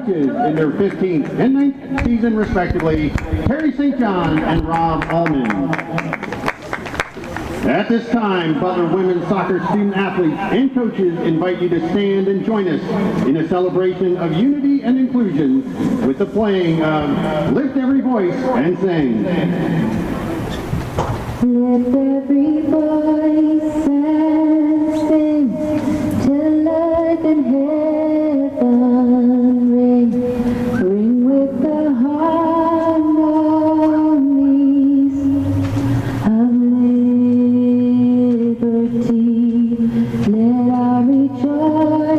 coaches in their 15th and 9th season respectively, Terry St. John and Rob Allman. At this time, Butler women's soccer student athletes and coaches invite you to stand and join us in a celebration of unity and inclusion with the playing of Lift Every Voice and Sing. Lift every voice and sing till earth and heaven ring. Ring with the harmonies of liberty. Let our rejoicing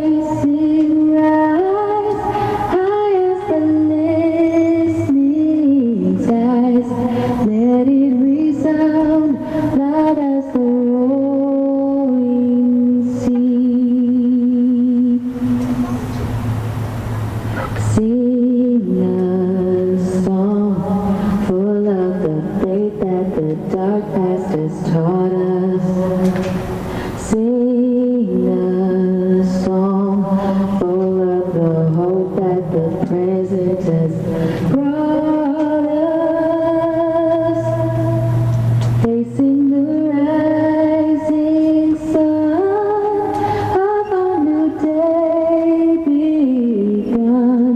rise high as the listening skies. Let it resound loud as the roaring sea. Sing a song full of the faith that the dark past has taught us. Sing a song full of the hope that the present has brought us. Facing the rising sun of our new day begun.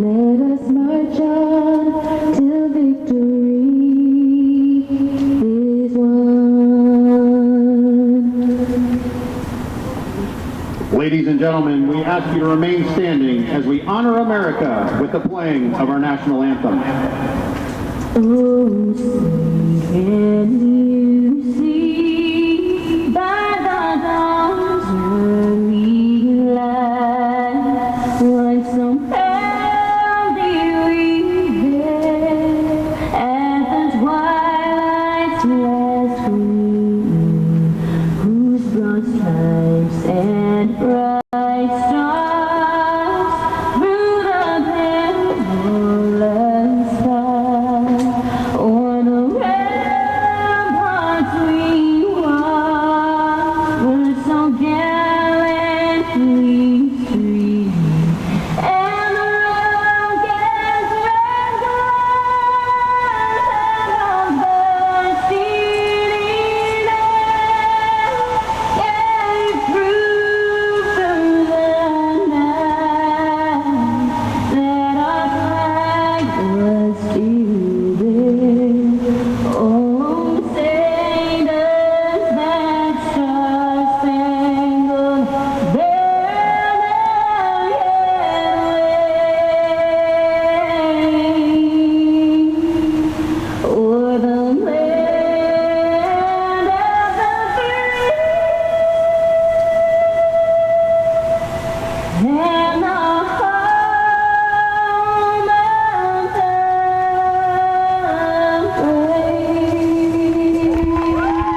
Let us march on till victory is won. Ladies and gentlemen, we ask you to remain standing as we honor America with the playing of our national anthem. Oh, can you see by the dawn's early light what some healthy we had at the twilight's last gleam, whose broad stripes and bright stars through the perilous fight o'er the ramparts we walk, were so gallantly streamed, and the rocket's red glare and the steely air gave proof through the night that our flag was still there. Oh, say does that star-spangled banner yet wave o'er the land of the free and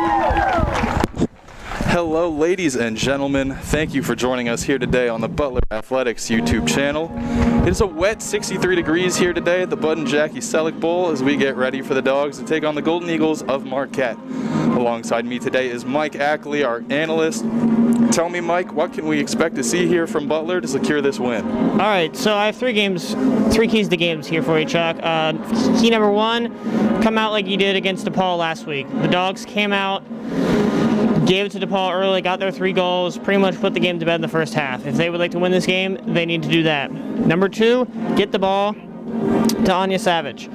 the home of the brave. Hello, ladies and gentlemen. Thank you for joining us here today on the Butler Athletics YouTube channel. It is a wet 63 degrees here today at the Bud and Jackie Selleck Bowl as we get ready for the Dogs to take on the Golden Eagles of Marquette. Alongside me today is Mike Ackley, our analyst. Tell me, Mike, what can we expect to see here from Butler to secure this win? All right, so I have three keys to games here for you, Chuck. Key number one, come out like you did against DePaul last week. The Dogs came out, gave it to DePaul early, got their 3 goals, pretty much put the game to bed in the first half. If they would like to win this game, they need to do that. Number two, get the ball to Anya Savage.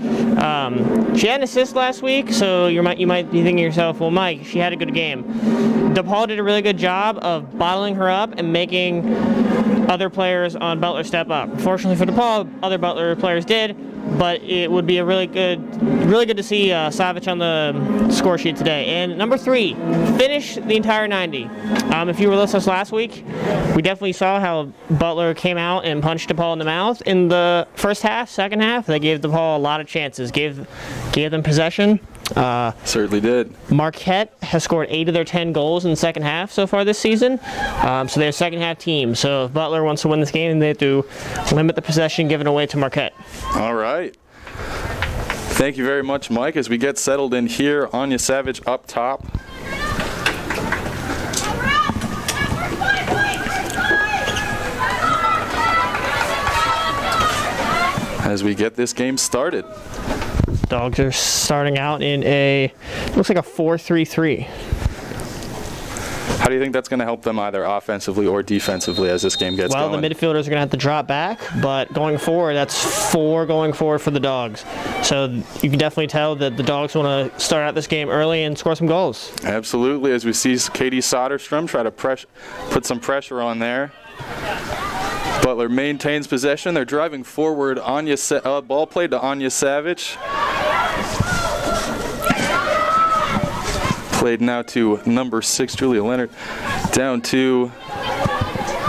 She had an assist last week, so you might be thinking to yourself, well, Mike, she had a good game. DePaul did a really good job of bottling her up and making other players on Butler step up. Fortunately for DePaul, other Butler players did, but it would be a really good to see Savage on the score sheet today. And number three, finish the entire 90. If you were with us last week, we definitely saw how Butler came out and punched DePaul in the mouth in the first half. Second half, they gave DePaul a lot of chances, gave them possession. Certainly did. Marquette has scored 8 of their 10 goals in the second half so far this season. So they're a second half team. So if Butler wants to win this game, they have to limit the possession given away to Marquette. All right. Thank you very much, Mike. As we get settled in here, Anya Savage up top. as we get this game started. Dogs are starting out in looks like a 4-3-3. How do you think that's going to help them either offensively or defensively as this game gets going? Well, the midfielders are going to have to drop back, but going forward, that's 4 going forward for the Dogs. So you can definitely tell that the Dogs want to start out this game early and score some goals. Absolutely, as we see Katie Soderstrom try to put some pressure on there. Butler maintains possession. They're driving forward. Ball played to Anya Savage. Played now to number 6, Julia Leonard. Down to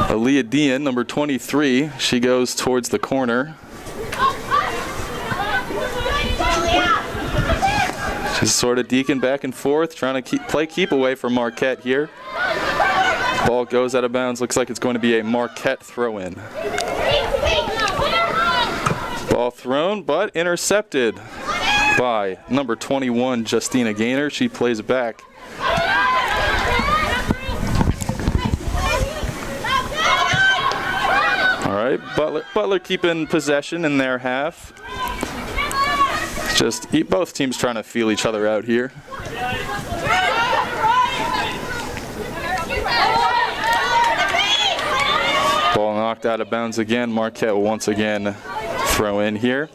Aaliyah Dean, number 23. She goes towards the corner. Just sort of deking back and forth, trying to play keep away from Marquette here. Ball goes out of bounds. Looks like it's going to be a Marquette throw-in. Ball thrown, but intercepted by number 21, Justina Gaynor. She plays it back. All right, Butler keeping possession in their half. Just both teams trying to feel each other out here. Ball knocked out of bounds again. Marquette will once again throw in here.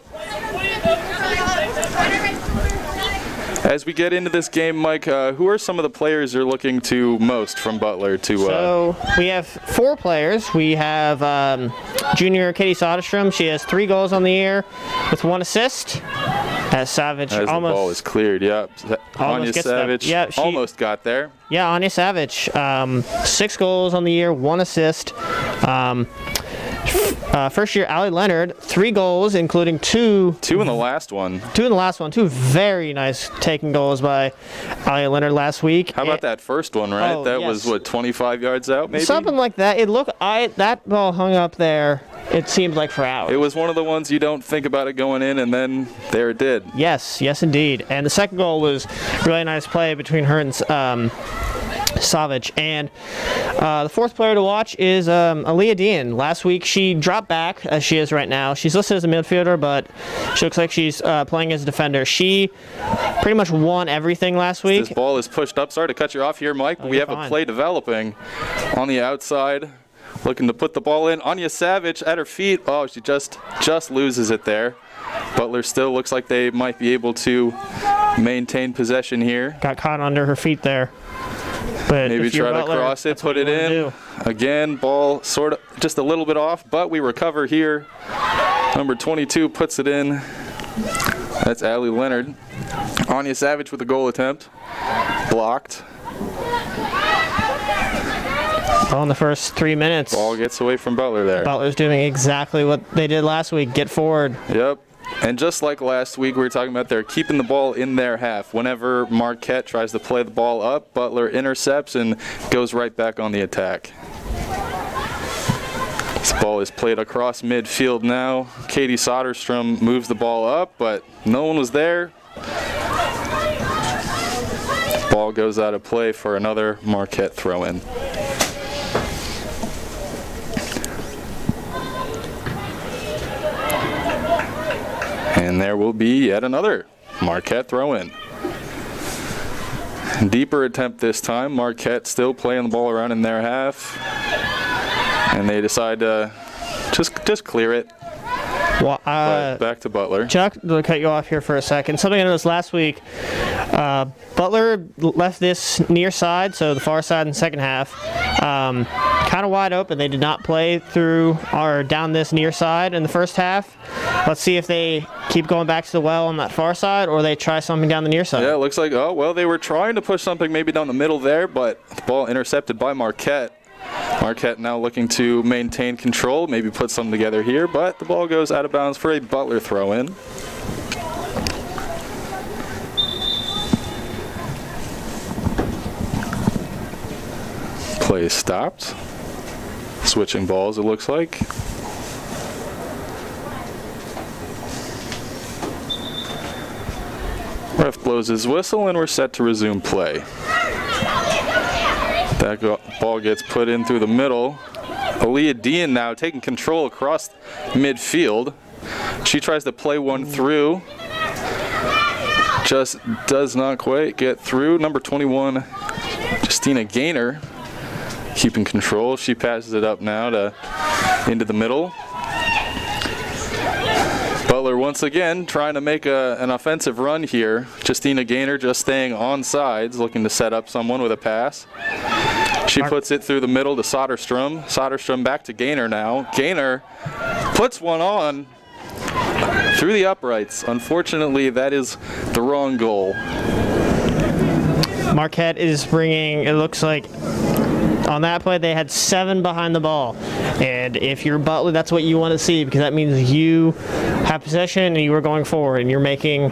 As we get into this game, Mike, who are some of the players you're looking to most from Butler to? So we have 4 players. We have junior Katie Soderstrom. She has 3 goals on the year with 1 assist. As Savage as almost, the ball is cleared, yep. Anya Savage almost got there. Yeah, Anya Savage, 6 goals on the year, 1 assist. First year, Allie Leonard, 3 goals, including 2 in the last one. 2 in the last one. 2 very nice taking goals by Allie Leonard last week. How about that first one, right? Oh, that yes. was, what, 25 yards out, maybe? Something like that. That ball hung up there, it seemed like for hours. It was one of the ones you don't think about it going in, and then there it did. Yes, indeed. And the second goal was really nice play between her and Savage. And the 4th player to watch is Aaliyah Dean. Last week she dropped back as she is right now. She's listed as a midfielder, but she looks like she's playing as a defender. She pretty much won everything last week. This ball is pushed up. Sorry to cut you off here, Mike. But we have a play developing on the outside. Looking to put the ball in. Anya Savage at her feet. Oh, she just loses it there. Butler still looks like they might be able to maintain possession here. Got caught under her feet there. But maybe try to cross it, put it in. Again, ball sort of just a little bit off, but we recover here. Number 22 puts it in. That's Allie Leonard. Anya Savage with a goal attempt. Blocked. Well, in the first 3 minutes. Ball gets away from Butler there. Butler's doing exactly what they did last week. Get forward. Yep. And just like last week, we were talking about they're keeping the ball in their half. Whenever Marquette tries to play the ball up, Butler intercepts and goes right back on the attack. This ball is played across midfield now. Katie Soderstrom moves the ball up, but no one was there. Ball goes out of play for another Marquette throw-in. And there will be yet another Marquette throw-in. Deeper attempt this time. Marquette still playing the ball around in their half. And they decide to just clear it. Well, back to Butler. Chuck, to cut you off here for a second. Something I noticed last week, Butler left this near side, so the far side in the second half, kind of wide open. They did not play through or down this near side in the first half. Let's see if they keep going back to the well on that far side or they try something down the near side. Yeah, it looks like, oh, well, they were trying to push something maybe down the middle there, but the ball intercepted by Marquette. Marquette now looking to maintain control, maybe put something together here, but the ball goes out of bounds for a Butler throw-in. Play stopped. Switching balls, it looks like. Ref blows his whistle and we're set to resume play. That ball gets put in through the middle. Aaliyah Dean now taking control across midfield. She tries to play one through. Just does not quite get through. Number 21, Justina Gaynor, keeping control. She passes it up now into the middle. Butler once again trying to make an offensive run here. Justina Gaynor just staying on sides, looking to set up someone with a pass. She puts it through the middle to Soderstrom. Soderstrom back to Gaynor now. Gaynor puts one on through the uprights. Unfortunately, that is the wrong goal. Marquette is bringing, it looks like, on that play they had 7 behind the ball. And if you're Butler, that's what you want to see, because that means you have possession and you are going forward and you're making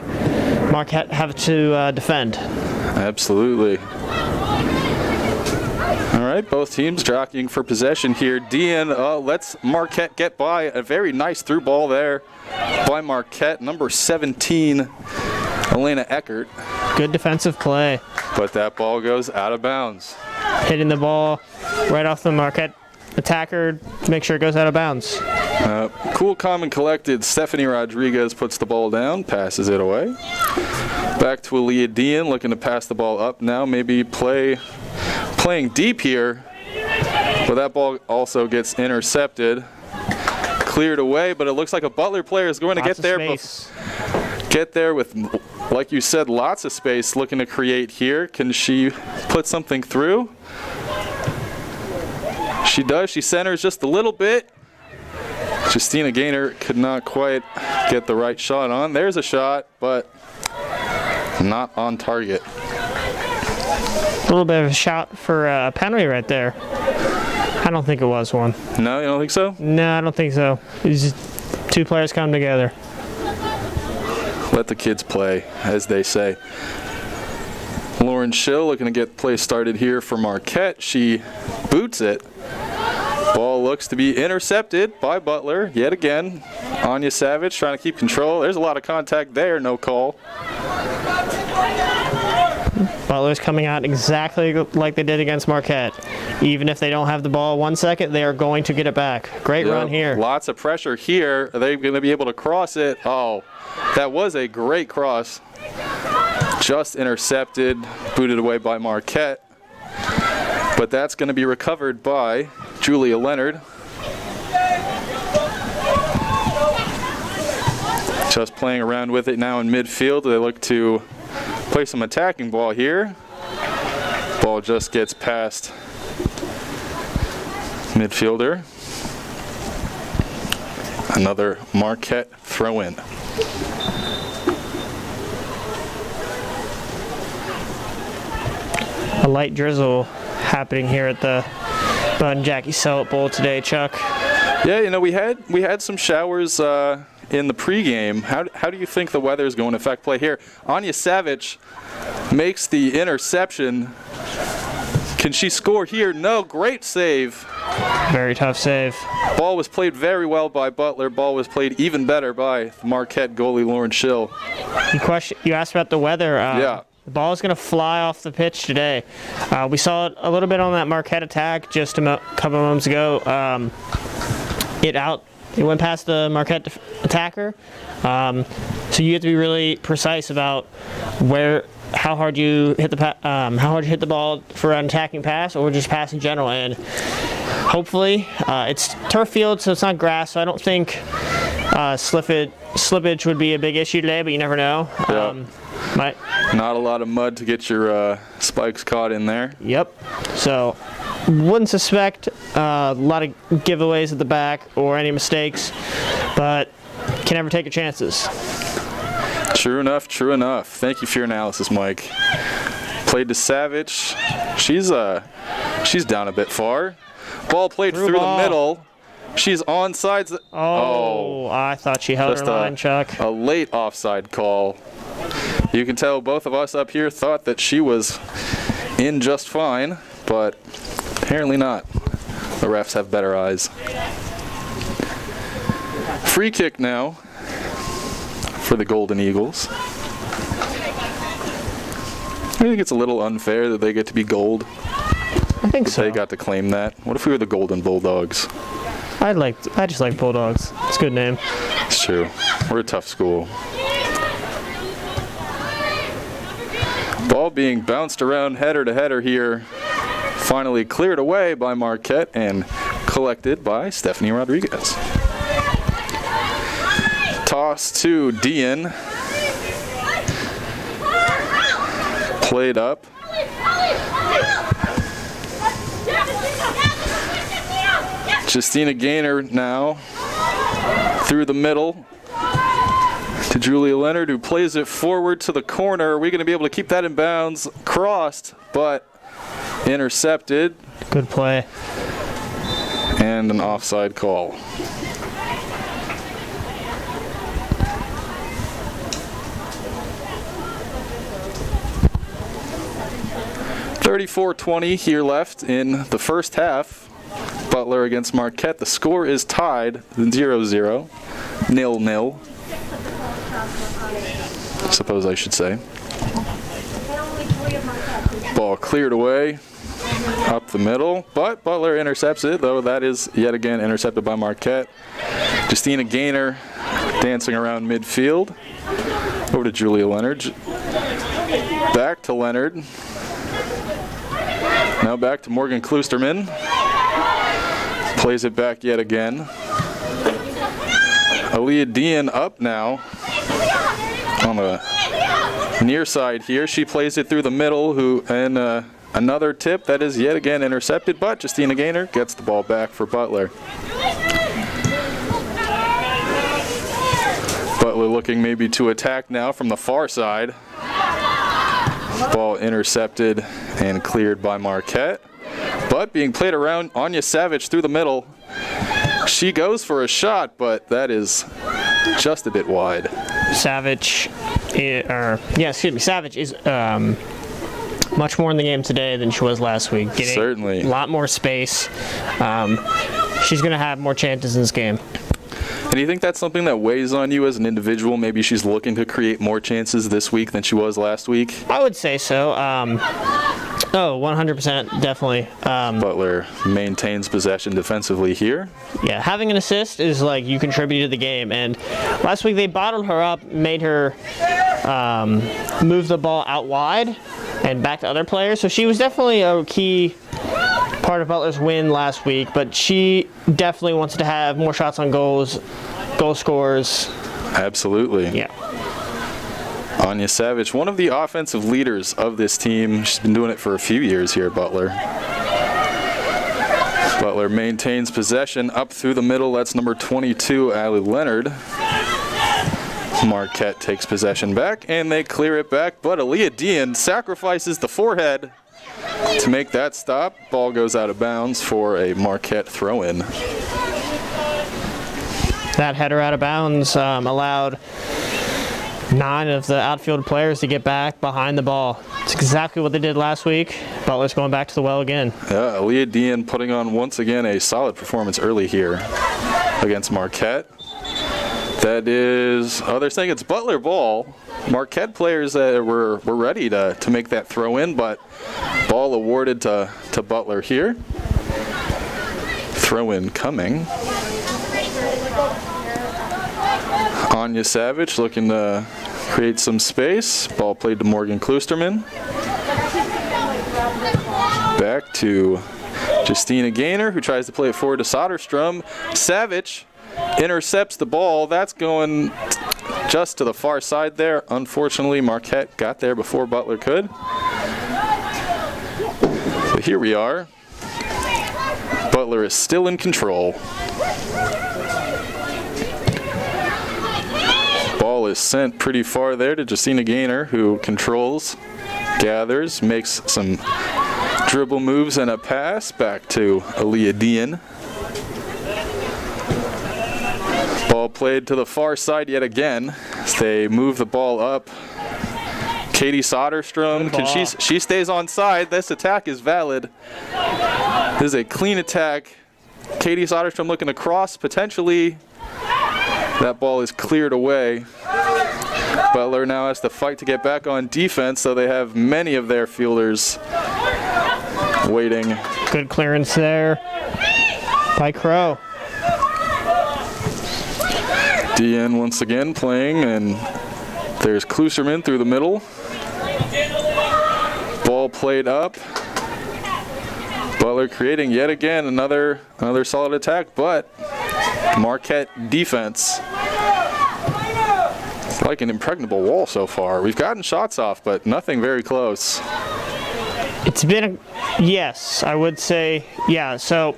Marquette have to defend. Absolutely. All right, both teams jockeying for possession here. Dean lets Marquette get by. A very nice through ball there by Marquette. Number 17, Elena Eckert. Good defensive play. But that ball goes out of bounds. Hitting the ball right off the Marquette attacker to make sure it goes out of bounds. Cool, calm, and collected. Stephanie Rodriguez puts the ball down, passes it away. Back to Aaliyah Dean, looking to pass the ball up now. Maybe playing deep here, but that ball also gets intercepted. Cleared away, but it looks like a Butler player is going to get there. Get there with, like you said, lots of space looking to create here. Can she put something through? She does. She centers just a little bit. Justina Gaynor could not quite get the right shot on. There's a shot, but not on target. A little bit of a shot for a penalty right there. I don't think it was one. No, you don't think so? No, I don't think so. It's just 2 players come together. Let the kids play, as they say. Lauren Schill looking to get play started here for Marquette. She boots it. Ball looks to be intercepted by Butler yet again. Anya Savage trying to keep control. There's a lot of contact there, no call. Butler's coming out exactly like they did against Marquette. Even if they don't have the ball 1 second, they are going to get it back. Great run here. Lots of pressure here. Are they going to be able to cross it? Oh, that was a great cross. Just intercepted, booted away by Marquette. But that's going to be recovered by Julia Leonard. Just playing around with it now in midfield. They look to play some attacking ball here. Ball just gets past midfielder. Another Marquette throw-in. A light drizzle happening here at the Bud and Jackie Sellick Bowl today, Chuck. Yeah, you know, we had some showers in the pregame. How do you think the weather is going to affect play here? Anya Savage makes the interception. Can she score here? No, great save. Very tough save. Ball was played very well by Butler. Ball was played even better by Marquette goalie Lauren Schill. You asked about the weather. Yeah. The ball is going to fly off the pitch today. We saw it a little bit on that Marquette attack just a couple of moments ago. It went past the Marquette attacker. So you have to be really precise about how hard you hit the ball for an attacking pass or just pass in general. And hopefully, it's turf field, so it's not grass. So I don't think slippage would be a big issue today, but you never know. Yeah. Not a lot of mud to get your spikes caught in there. Yep. So wouldn't suspect a lot of giveaways at the back or any mistakes, but can never take your chances. True enough, true enough. Thank you for your analysis, Mike. Played to Savage. She's down a bit far. Ball played through the middle. She's onside. Oh, I thought she held her line, Chuck. A late offside call. You can tell both of us up here thought that she was in just fine, but apparently not. The refs have better eyes. Free kick now for the Golden Eagles. I think it's a little unfair that they get to be gold. I think so. They got to claim that. What if we were the Golden Bulldogs? I just like Bulldogs. It's a good name. It's true. We're a tough school. Ball being bounced around header to header here. Finally cleared away by Marquette and collected by Stephanie Rodriguez. Toss to Dean. Played up. Justina Gaynor now through the middle to Julia Leonard, who plays it forward to the corner. Are we going to be able to keep that in bounds? Crossed, but intercepted. Good play. And an offside call. .34-20 here left in the first half. Butler against Marquette. The score is tied 0-0, 0-0. I suppose I should say. Ball cleared away up the middle, but Butler intercepts it, though that is yet again intercepted by Marquette. Justina Gaynor dancing around midfield. Over to Julia Leonard. Back to Leonard. Now back to Morgan Kloosterman. Plays it back yet again. Aaliyah Dean up now on the near side here. She plays it through the middle, and another tip that is yet again intercepted, but Justina Gaynor gets the ball back for Butler. Butler looking maybe to attack now from the far side. Ball intercepted and cleared by Marquette, but being played around. Anya Savage through the middle. She goes for a shot, but that is just a bit wide. Savage is much more in the game today than she was last week. Getting Certainly. A lot more space. She's going to have more chances in this game. And do you think that's something that weighs on you as an individual? Maybe she's looking to create more chances this week than she was last week? I would say so. 100%, definitely. Butler maintains possession defensively here. Yeah, having an assist is like you contribute to the game. And last week they bottled her up, made her move the ball out wide and back to other players. So she was definitely a key part of Butler's win last week, but she definitely wants to have more shots on goals, goal scores. Absolutely. Yeah. Anya Savage, one of the offensive leaders of this team. She's been doing it for a few years here at Butler. Butler maintains possession up through the middle. That's number 22, Allie Leonard. Marquette takes possession back, and they clear it back, but Aaliyah Dean sacrifices the forehead to make that stop. Ball goes out of bounds for a Marquette throw-in. That header out of bounds allowed 9 of the outfield players to get back behind the ball. It's exactly what they did last week. Butler's going back to the well again. Yeah, Aaliyah Dean putting on once again a solid performance early here against Marquette. That is, they're saying it's Butler ball. Marquette players were ready to make that throw in, but ball awarded to Butler here. Throw in coming. Anya Savage looking to create some space. Ball played to Morgan Kloosterman. Back to Justina Gaynor, who tries to play it forward to Soderstrom. Savage intercepts the ball. That's going just to the far side there. Unfortunately, Marquette got there before Butler could. But here we are. Butler is still in control. Ball is sent pretty far there to Justina Gaynor, who controls, gathers, makes some dribble moves and a pass back to Aaliyah Dean. Ball played to the far side yet again. They move the ball up. Katie Soderstrom, she stays on side. This attack is valid. This is a clean attack. Katie Soderstrom looking to cross, potentially. That ball is cleared away. Butler now has to fight to get back on defense, so they have many of their fielders waiting. Good clearance there by Crow. DN once again playing, and there's Kluserman through the middle. Ball played up. Butler creating yet again another solid attack, but Marquette defense. It's like an impregnable wall so far. We've gotten shots off, but nothing very close. It's been yes, I would say, yeah. So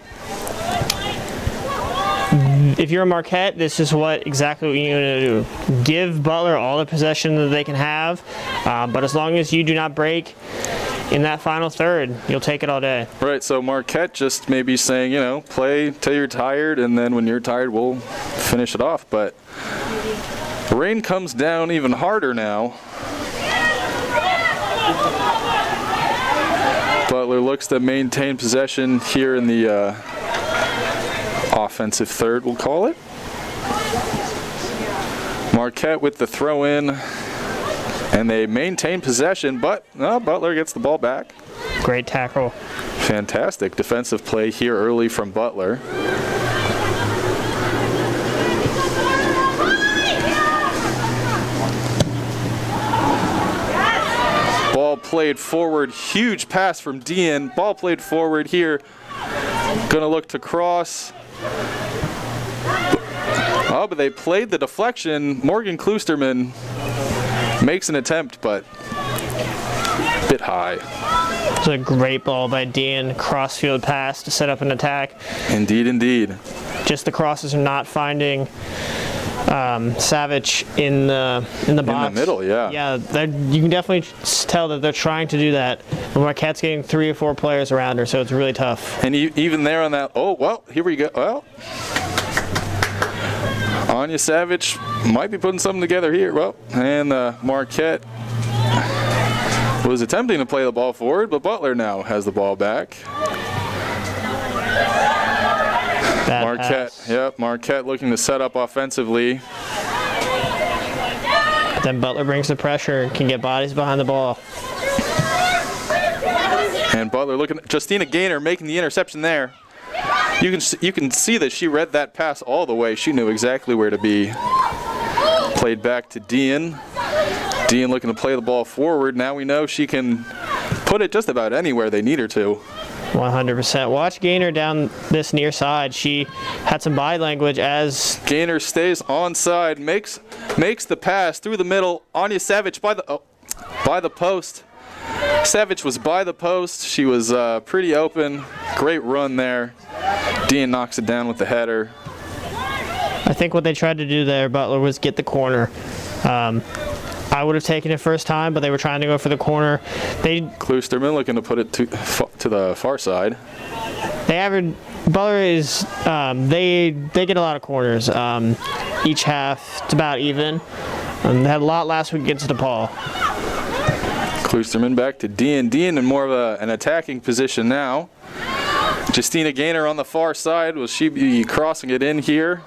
if you're a Marquette, this is exactly what you're going to do. Give Butler all the possession that they can have, but as long as you do not break in that final third, you'll take it all day. Right, so Marquette just maybe saying, play till you're tired, and then when you're tired, we'll finish it off. But rain comes down even harder now. Butler looks to maintain possession here in the offensive third, we'll call it. Marquette with the throw in, and they maintain possession, but Butler gets the ball back. Great tackle. Fantastic defensive play here early from Butler. Ball played forward, huge pass from Dean. Ball played forward here. Gonna look to cross. Oh, but they played the deflection. Morgan Klusterman makes an attempt, but a bit high. It's a great ball by Dean. Crossfield pass to set up an attack. Indeed, indeed. Just the crosses are not finding Savage in the box. In the middle, yeah. Yeah, you can definitely tell that they're trying to do that. Marquette's getting 3 or 4 players around her, so it's really tough. And even there on that, oh, well, here we go. Well, Anya Savage might be putting something together here. Well, and Marquette was attempting to play the ball forward, but Butler now has the ball back. Marquette looking to set up offensively. Then Butler brings the pressure, can get bodies behind the ball. And Butler looking, Justina Gaynor making the interception there. You can see that she read that pass all the way. She knew exactly where to be. Played back to Dean. Dean looking to play the ball forward. Now we know she can put it just about anywhere they need her to. 100%. Watch Gaynor down this near side. She had some body language as Gaynor stays onside, makes the pass through the middle. Anya Savage by the post. Savage was by the post. She was pretty open. Great run there. Dean knocks it down with the header. I think what they tried to do there, Butler, was get the corner. I would have taken it first time, but they were trying to go for the corner. Klusterman looking to put it to the far side. Butler is, they get a lot of corners. Each half, it's about even. They had a lot last week against DePaul. Klusterman back to Dean. Dean in more of an attacking position now. Justina Gaynor on the far side. Will she be crossing it in here?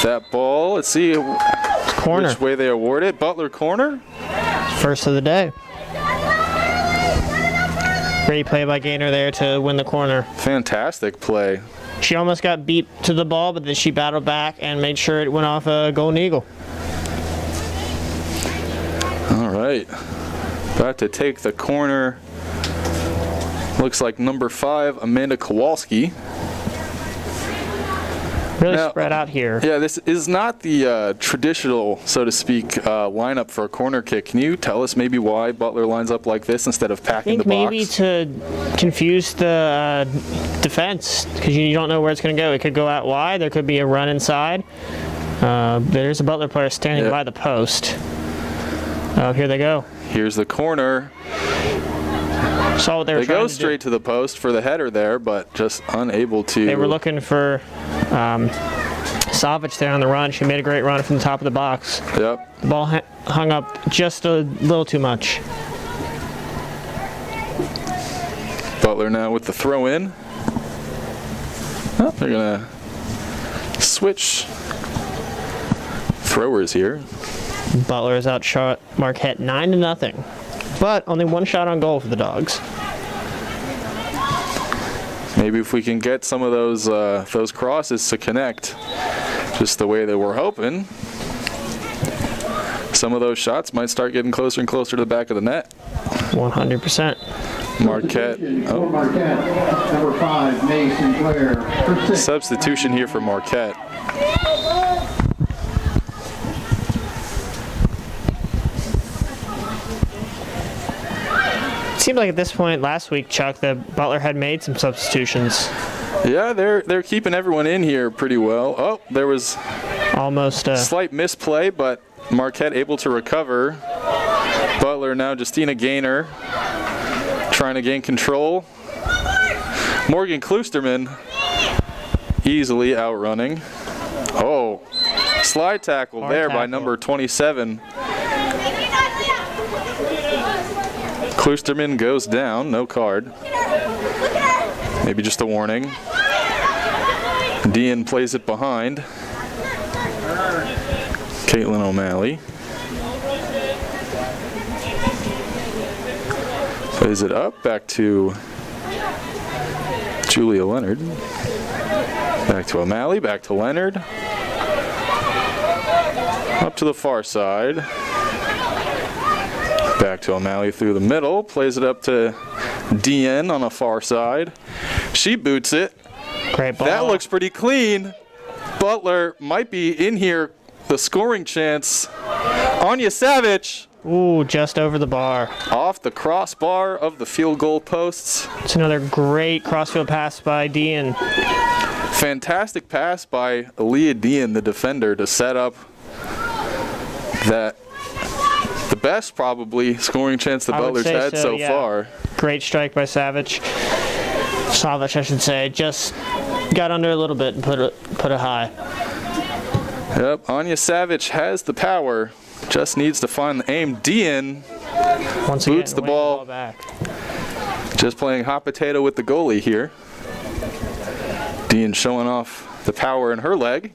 That ball, let's see corner. Which way they award it. Butler corner. First of the day. Great play by Gaynor there to win the corner. Fantastic play. She almost got beat to the ball, but then she battled back and made sure it went off a Golden Eagle. All right. About to take the corner. Looks like number 5, Amanda Kowalski. Really spread out here. Yeah, this is not the traditional, so to speak, lineup for a corner kick. Can you tell us maybe why Butler lines up like this instead of packing the box? Maybe to confuse the defense, because you don't know where it's going to go. It could go out wide. There could be a run inside. There's a Butler player standing by the post. Here they go. Here's the corner. Saw what they were trying to do. They go straight to the post for the header there, but just unable to. They were looking for Savage there on the run. She made a great run from the top of the box. Yep. The ball hung up just a little too much. Butler now with the throw in. Oh, they're going to switch throwers here. Butler has outshot Marquette 9-0, but only one shot on goal for the Dogs. Maybe if we can get some of those crosses to connect just the way that we're hoping, some of those shots might start getting closer and closer to the back of the net. 100%. Marquette. For Marquette, number 5, Mason Blair. For 6. Substitution here for Marquette. It seemed like at this point last week, Chuck, that Butler had made some substitutions. Yeah, they're keeping everyone in here pretty well. Oh, there was almost a slight misplay, but Marquette able to recover. Butler now Justina Gaynor trying to gain control. Morgan Kloosterman easily outrunning. Oh, slide tackle there by number 27. Kloosterman goes down, no card. Maybe just a warning. Dean plays it behind. Caitlin O'Malley. Plays it up, back to Julia Leonard. Back to O'Malley, back to Leonard. Up to the far side. Back to O'Malley through the middle. Plays it up to DN on the far side. She boots it. Great ball. That looks pretty clean. Butler might be in here. The scoring chance. Anya Savage. Ooh, just over the bar. Off the crossbar of the field goal posts. It's another great crossfield pass by Dean. Fantastic pass by Aaliyah Dean, the defender, to set up that the best probably scoring chance the Butler's had so far. Great strike by Savage. Savage, I should say, just got under a little bit and put it high. Yep, Anya Savage has the power. Just needs to find the aim. Dean once again, boots the ball back. Just playing hot potato with the goalie here. Dean showing off the power in her leg.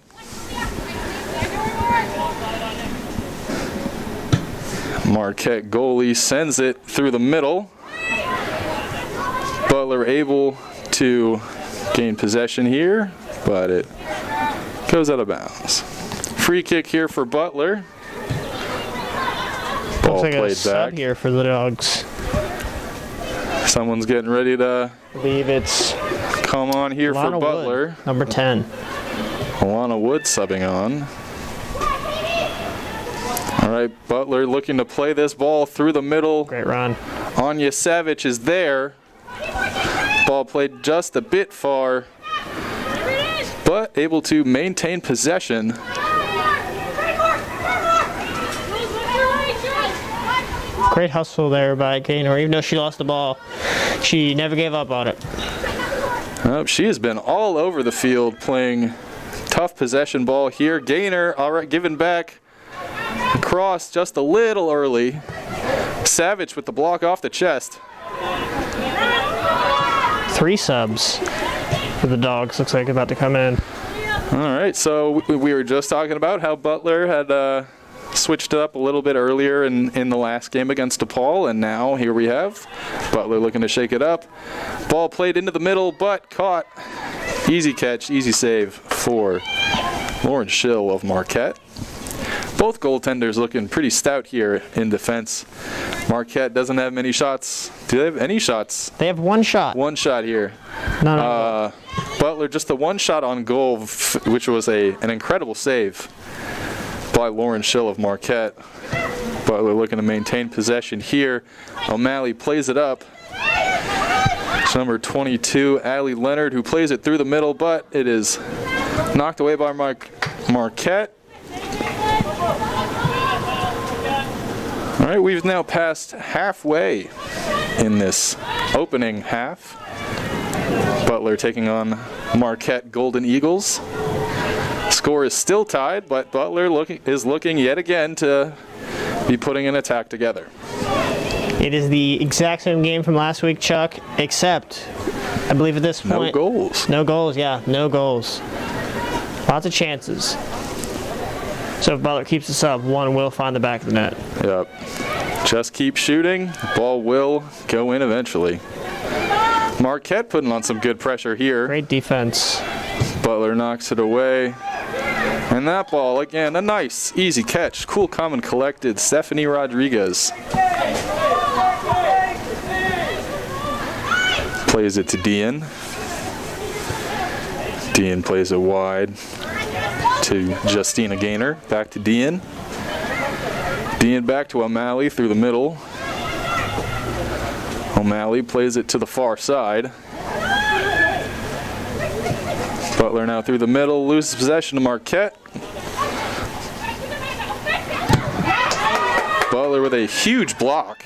Marquette goalie sends it through the middle. Butler able to gain possession here, but it goes out of bounds. Free kick here for Butler. Ball looks like played a sub back here for the Dogs. Someone's getting ready to I believe it's come on here Alana for Butler. Wood, number 10. Alana Wood subbing on. All right, Butler looking to play this ball through the middle. Great run. Anya Savage is there. Ball played just a bit far, but able to maintain possession. Great hustle there by Gaynor. Even though she lost the ball, she never gave up on it. She has been all over the field playing tough possession ball here. Gaynor, all right, giving back. Across just a little early. Savage with the block off the chest. 3 subs for the Dogs. Looks like about to come in. All right, so we were just talking about how Butler had switched it up a little bit earlier in the last game against DePaul, and now here we have Butler looking to shake it up. Ball played into the middle, but caught. Easy catch, easy save for Lauren Schill of Marquette. Both goaltenders looking pretty stout here in defense. Marquette doesn't have many shots. Do they have any shots? They have 1 shot. 1 shot here. No. Butler just the 1 shot on goal, which was an incredible save by Lauren Schill of Marquette. Butler looking to maintain possession here. O'Malley plays it up. It's number 22, Allie Leonard, who plays it through the middle, but it is knocked away by Marquette. All right, we've now passed halfway in this opening half. Butler taking on Marquette Golden Eagles. Score is still tied, but Butler is looking yet again to be putting an attack together. It is the exact same game from last week, Chuck, except I believe at this point... No goals. No goals, yeah, no goals. Lots of chances. So if Butler keeps this up, 1 will find the back of the net. Yep. Just keep shooting. Ball will go in eventually. Marquette putting on some good pressure here. Great defense. Butler knocks it away. And that ball, again, a nice, easy catch. Cool, calm, and collected. Stephanie Rodriguez. Plays it to Dean. Dean plays it wide to Justina Gaynor. Back to Dean. Dean back to O'Malley through the middle. O'Malley plays it to the far side. Butler now through the middle, loses possession to Marquette. Butler with a huge block.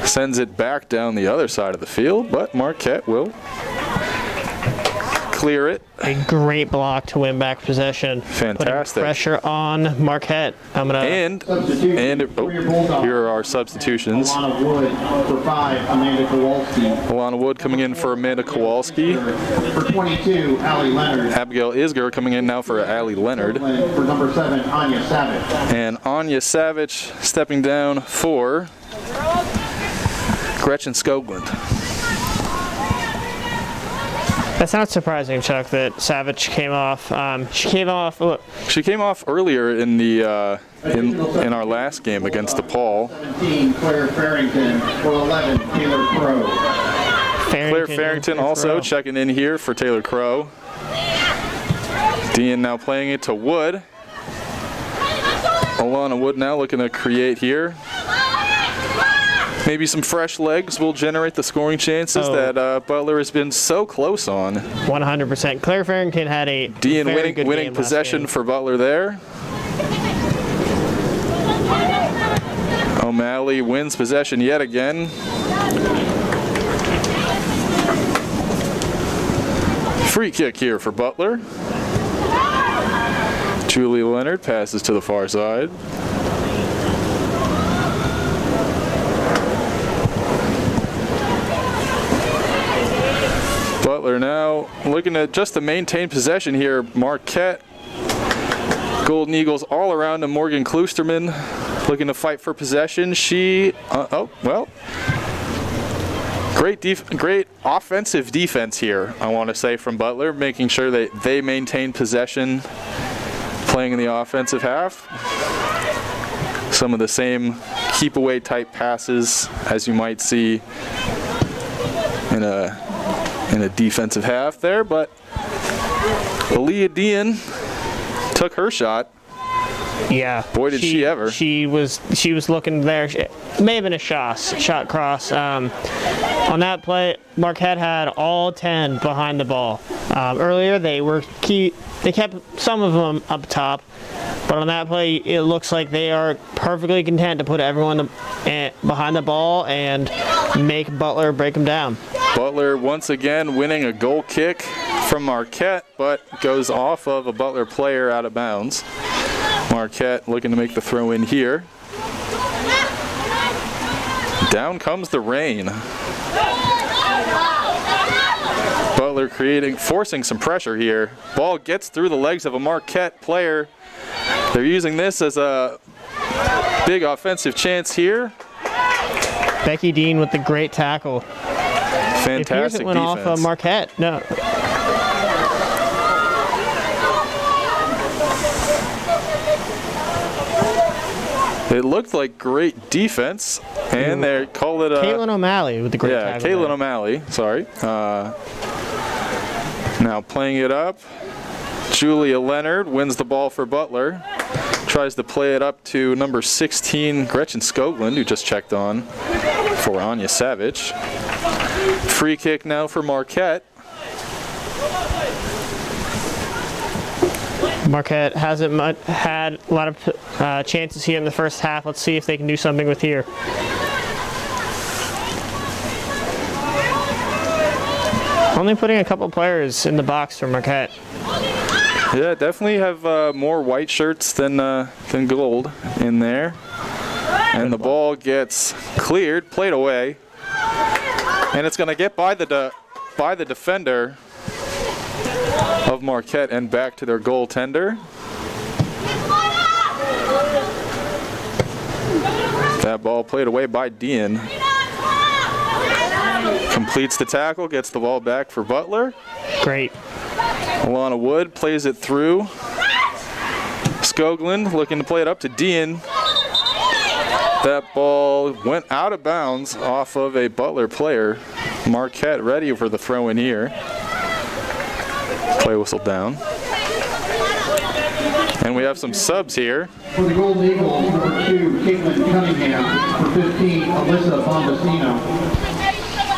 Sends it back down the other side of the field, but Marquette will clear it. A great block to win back possession. Fantastic. Putting pressure on Marquette. And here are our substitutions. Alana Wood for 5, Amanda Kowalski. Alana Wood coming in for Amanda Kowalski. For 22, Allie Leonard. Abigail Isger coming in now for Allie Leonard. For number 7, Anya Savage. And Anya Savage stepping down for Gretchen Skoglund. That's not surprising, Chuck, that Savage came off. She came off earlier in the in our last game against DePaul. 17, Claire Farrington. For 11, Taylor Crow. Claire Farrington also checking in here for Taylor Crow. Dean now playing it to Wood. Alana Wood now looking to create here. Maybe some fresh legs will generate the scoring chances that Butler has been so close on. 100%. Claire Farrington had a Dean winning possession for Butler there. O'Malley wins possession yet again. Free kick here for Butler. Julie Leonard passes to the far side. Butler now looking to just to maintain possession here. Marquette, Golden Eagles all around to Morgan Kloosterman looking to fight for possession. Great offensive defense here, I want to say, from Butler, making sure that they maintain possession, playing in the offensive half. Some of the same keep away type passes as you might see in a defensive half there, but Aaliyah Dean took her shot. Yeah. Boy, did she ever. She was looking there. It may have been a shot cross. On that play, Marquette had all 10 behind the ball. Earlier, they kept some of them up top, but on that play, it looks like they are perfectly content to put everyone behind the ball and make Butler break them down. Butler once again winning a goal kick from Marquette, but goes off of a Butler player out of bounds. Marquette looking to make the throw in here. Down comes the rain. Butler forcing some pressure here. Ball gets through the legs of a Marquette player. They're using this as a big offensive chance here. Becky Dean with the great tackle. Fantastic it went defense. Off Marquette. No. It looked like great defense, and they called it a... Caitlin O'Malley with the great tackle. Caitlin O'Malley, sorry. Now playing it up. Julia Leonard wins the ball for Butler. Tries to play it up to number 16, Gretchen Skoglund, who just checked on for Anya Savage. Free kick now for Marquette. Marquette hasn't had a lot of chances here in the first half. Let's see if they can do something with here. Only putting a couple players in the box for Marquette. Yeah, definitely have more white shirts than gold in there. And the ball gets cleared, played away. And it's going to get by the defender of Marquette and back to their goaltender. That ball played away by Dean. Completes the tackle, gets the ball back for Butler. Great. Alana Wood plays it through. Skoglund looking to play it up to Dean. That ball went out of bounds off of a Butler player. Marquette ready for the throw in here. Play whistle down. And we have some subs here. For the Golden Eagles, number 2, Caitlin Cunningham. For 15, Alyssa Bombasino.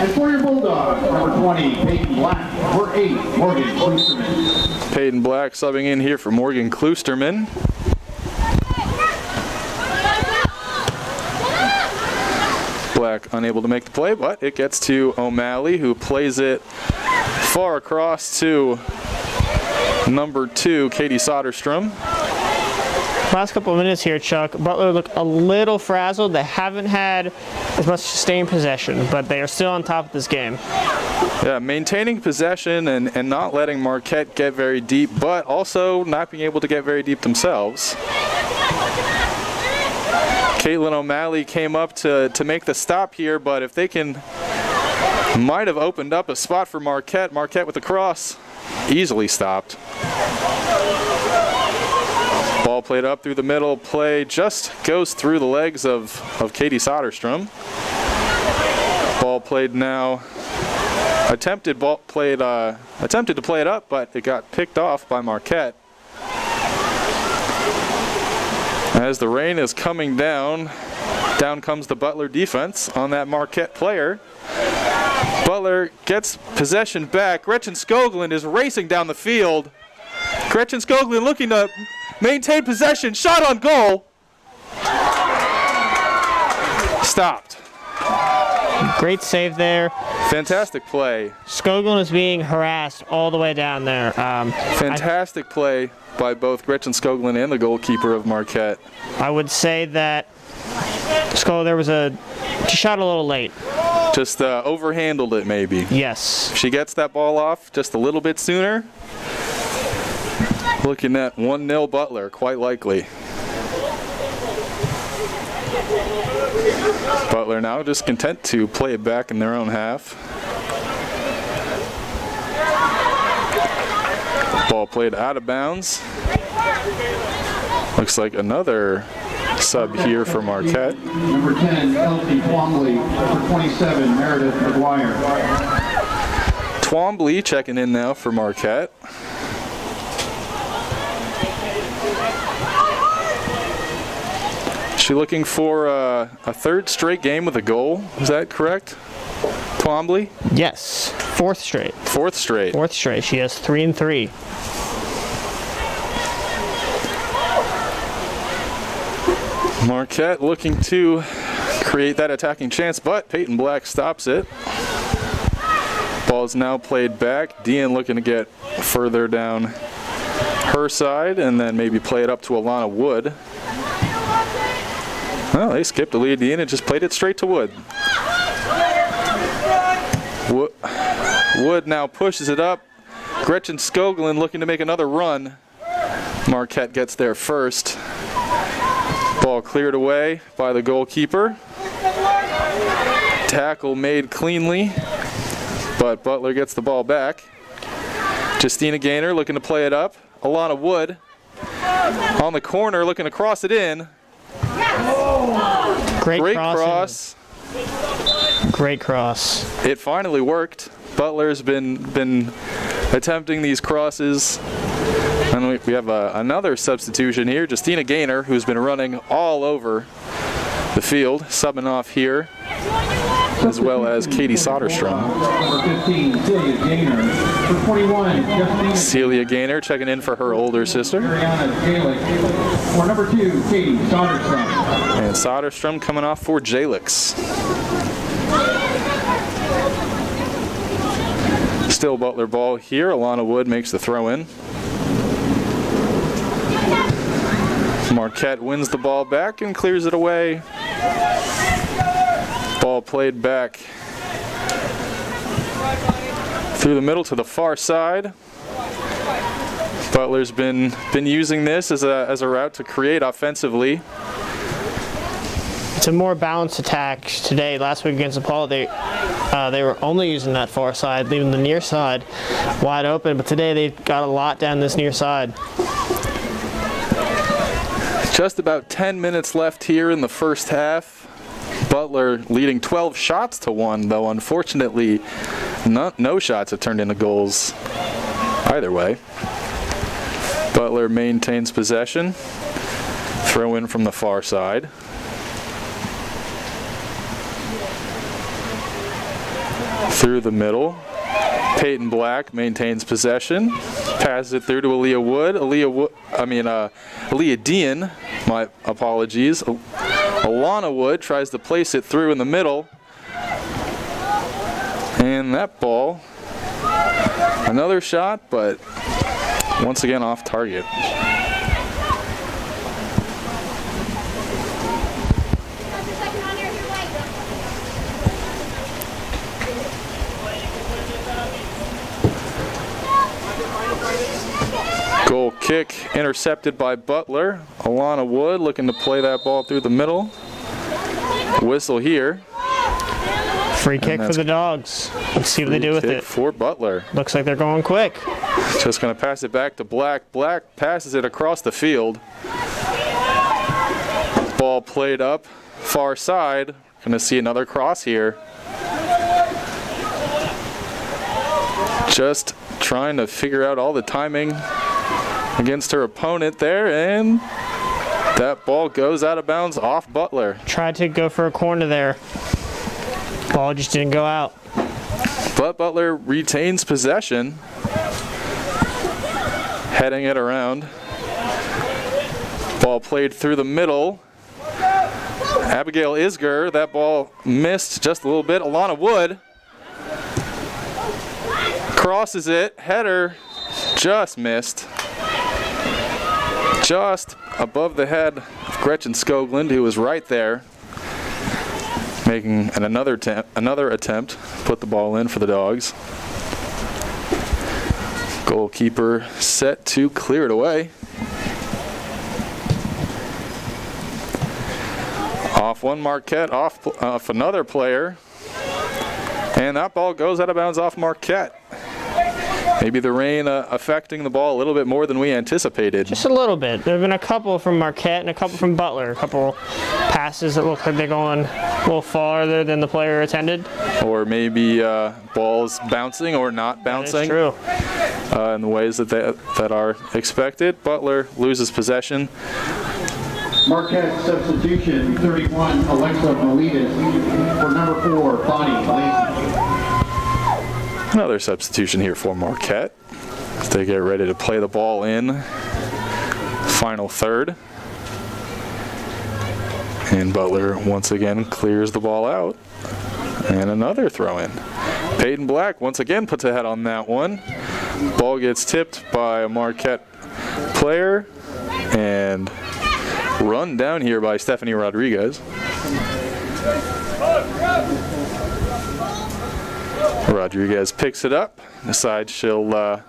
And for your Bulldogs, number 20, Peyton Black. For 8, Morgan Klusterman. Peyton Black subbing in here for Morgan Klusterman. Black unable to make the play, but it gets to O'Malley, who plays it far across to number 2, Katie Soderstrom. Last couple of minutes here, Chuck. Butler look a little frazzled. They haven't had as much sustained possession, but they are still on top of this game. Yeah, maintaining possession and not letting Marquette get very deep, but also not being able to get very deep themselves. Caitlin O'Malley came up to make the stop here, but if they can, might have opened up a spot for Marquette. Marquette with the cross, easily stopped. Ball played up through the middle, play just goes through the legs of Katie Soderstrom. Ball played now, attempted to play it up, but it got picked off by Marquette. As the rain is coming down, down comes the Butler defense on that Marquette player. Butler gets possession back. Gretchen Skoglund is racing down the field. Gretchen Skoglund looking to maintain possession. Shot on goal. Stopped. Great save there. Fantastic play. Skoglund is being harassed all the way down there. Fantastic play by both Gretchen Skoglund and the goalkeeper of Marquette. I would say that she shot a little late. Just overhandled it maybe. Yes. If she gets that ball off just a little bit sooner, looking at 1-0 Butler, quite likely. Butler now just content to play it back in their own half. Ball played out of bounds. Looks like another sub here for Marquette. Number 10, Kelsey Twombly. For 27, Meredith McGuire. Twombly checking in now for Marquette. She looking for a third straight game with a goal. Is that correct, Twombly? Yes. Fourth straight. Fourth straight. Fourth straight. She has 3 and 3. Marquette looking to create that attacking chance, but Peyton Black stops it. Ball is now played back. Dean looking to get further down her side and then maybe play it up to Alana Wood. Well, they skipped the lead in and just played it straight to Wood. Wood now pushes it up. Gretchen Skoglund looking to make another run. Marquette gets there first. Ball cleared away by the goalkeeper. Tackle made cleanly, but Butler gets the ball back. Justina Gaynor looking to play it up. Alana Wood on the corner looking to cross it in. Great cross. Great cross. It finally worked. Butler's been attempting these crosses. And we have another substitution here. Justina Gaynor, who's been running all over the field, subbing off here, as well as Katie Soderstrom. Number 15, Celia Gaynor. For 21, Celia Gaynor checking in for her older sister. For number 2, Katie Soderstrom. And Soderstrom coming off for Jalix. Still Butler ball here. Alana Wood makes the throw in. Marquette wins the ball back and clears it away. Ball played back through the middle to the far side. Butler's been using this as a route to create offensively. it's a more balanced attack today. Last week against DePaul, they were only using that far side, leaving the near side wide open. But today they've got a lot down this near side. Just about 10 minutes left here in the first half. Butler leading 12 shots to 1, though unfortunately no shots have turned into goals either way. Butler maintains possession. Throw in from the far side. Through the middle. Peyton Black maintains possession. Passes it through to Aaliyah Wood. Aaliyah Dean, my apologies. Alana Wood tries to place it through in the middle. And that ball, another shot, but once again off target. Goal kick intercepted by Butler. Alana Wood looking to play that ball through the middle. Whistle here. Free kick for the Dogs. Let's see what they do with it. For Butler. Looks like they're going quick. Just going to pass it back to Black. Black passes it across the field. Ball played up far side. Going to see another cross here. Just trying to figure out all the timing against her opponent there, and that ball goes out of bounds off Butler. Tried to go for a corner there. Ball just didn't go out. But Butler retains possession. Heading it around. Ball played through the middle. Abigail Isger, that ball missed just a little bit. Alana Wood crosses it. Header just missed. Just above the head of Gretchen Skoglund, who was right there, making another attempt to put the ball in for the Dogs. Goalkeeper set to clear it away. Off one Marquette, off another player, and that ball goes out of bounds off Marquette. Maybe the rain affecting the ball a little bit more than we anticipated. Just a little bit. There have been a couple from Marquette and a couple from Butler. A couple passes that look like they're going a little farther than the player intended. Or maybe balls bouncing or not bouncing. That is true. In the ways that are expected. Butler loses possession. Marquette substitution, 31, Alexa Melides. For number 4, Bonnie Lacy. Another substitution here for Marquette as they get ready to play the ball in. Final third. And Butler once again clears the ball out. And another throw in. Peyton Black once again puts a head on that one. Ball gets tipped by a Marquette player and run down here by Stephanie Rodriguez. Rodriguez picks it up, decides she'll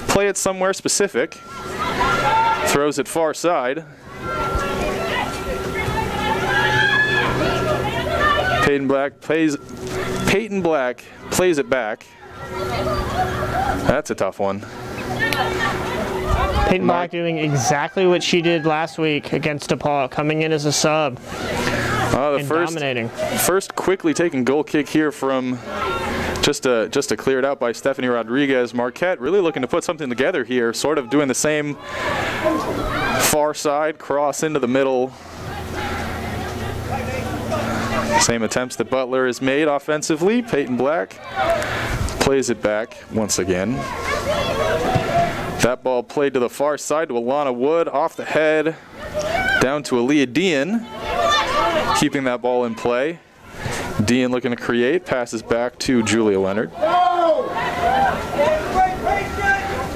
play it somewhere specific, throws it far side. Peyton Black plays it back. That's a tough one. Peyton Black doing exactly what she did last week against DePaul, coming in as a sub and dominating. First quickly taken goal kick here from just to clear it out by Stephanie Rodriguez. Marquette really looking to put something together here, sort of doing the same far side cross into the middle. Same attempts that Butler has made offensively. Peyton Black plays it back once again. That ball played to the far side to Alana Wood, off the head, down to Aaliyah Dean, keeping that ball in play. Dean looking to create, passes back to Julia Leonard.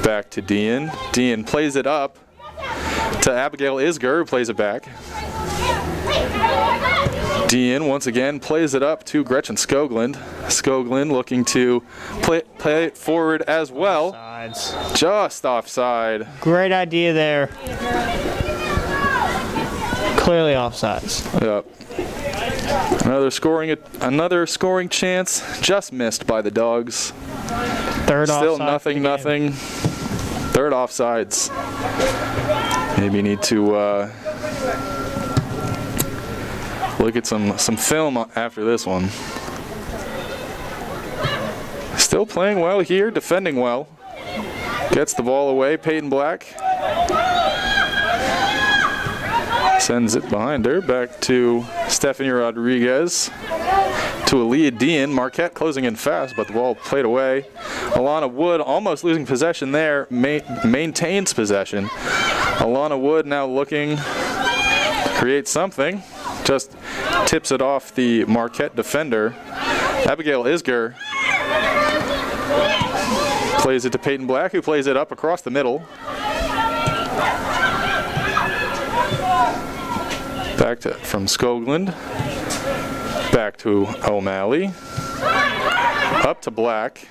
Back to Dean. Dean plays it up to Abigail Isger, who plays it back. Dean once again plays it up to Gretchen Skoglund. Skoglund looking to play it forward as well. Offsides. Just offside. Great idea there. Clearly offsides. Yep. Another scoring chance, just missed by the Dogs. Third Still offside nothing. Third offsides. Maybe need to look at some film after this one. Still playing well here, defending well. Gets the ball away, Peyton Black. Sends it behind her, back to Stephanie Rodriguez. To Aaliyah Dean. Marquette closing in fast, but the ball played away. Alana Wood almost losing possession there, maintains possession. Alana Wood now looking to create something. Just tips it off the Marquette defender. Abigail Isger plays it to Peyton Black, who plays it up across the middle. Back to from Skoglund. Back to O'Malley. Up to Black.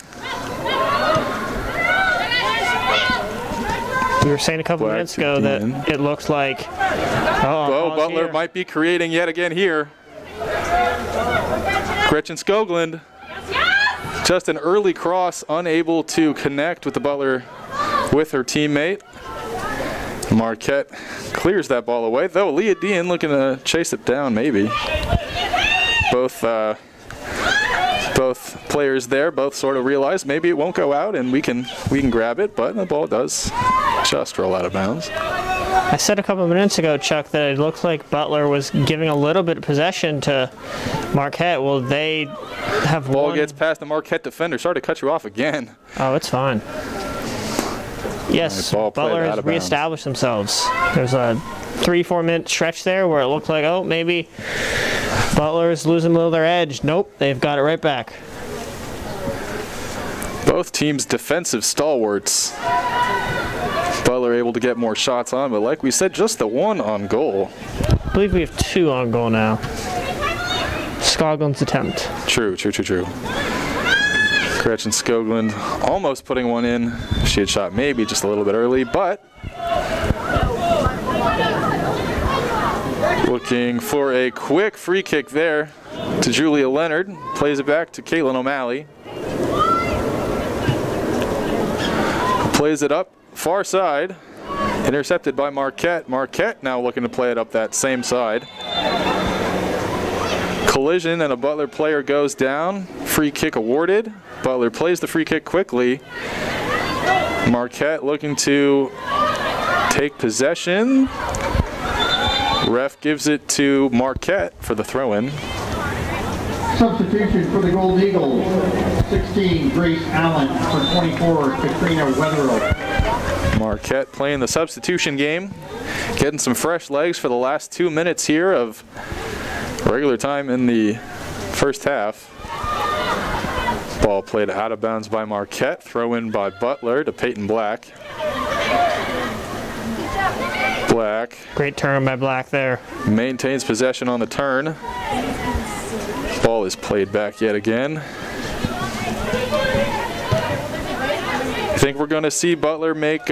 We were saying a couple minutes ago that it looks like Butler here. might be creating yet again here. Gretchen Skoglund. Just an early cross, unable to connect with her teammate. Marquette clears that ball away, though Leah Dean looking to chase it down maybe. Both players there both sort of realize maybe it won't go out and we can grab it, but the ball does just roll out of bounds. I said a couple of minutes ago, Chuck, that it looked like Butler was giving a little bit of possession to Marquette. Well, they have ball gets past the Marquette defender. Sorry to cut you off again. Oh, it's fine. Yes, Butler has reestablished themselves. There's a 3-4 minute stretch there where it looked like, oh, maybe Butler's losing a little of their edge. Nope, they've got it right back. Both teams' defensive stalwarts. Butler able to get more shots on, but like we said, just the one on goal. I believe we have 2 on goal now. Skoglund's attempt. True. Gretchen Skoglund almost putting one in. She had shot maybe just a little bit early, but looking for a quick free kick there to Julia Leonard. Plays it back to Caitlin O'Malley. Plays it up far side. Intercepted by Marquette. Marquette now looking to play it up that same side. Collision and a Butler player goes down. Free kick awarded. Butler plays the free kick quickly. Marquette looking to take possession. Ref gives it to Marquette for the throw-in. Substitution for the Golden Eagles. 16, Grace Allen. For 24, Katrina Weatherill. Marquette playing the substitution game. Getting some fresh legs for the last 2 minutes here of regular time in the first half. Ball played out of bounds by Marquette. Throw in by Butler to Peyton Black. Black. Great turn by Black there. Maintains possession on the turn. Ball is played back yet again. I think we're going to see Butler make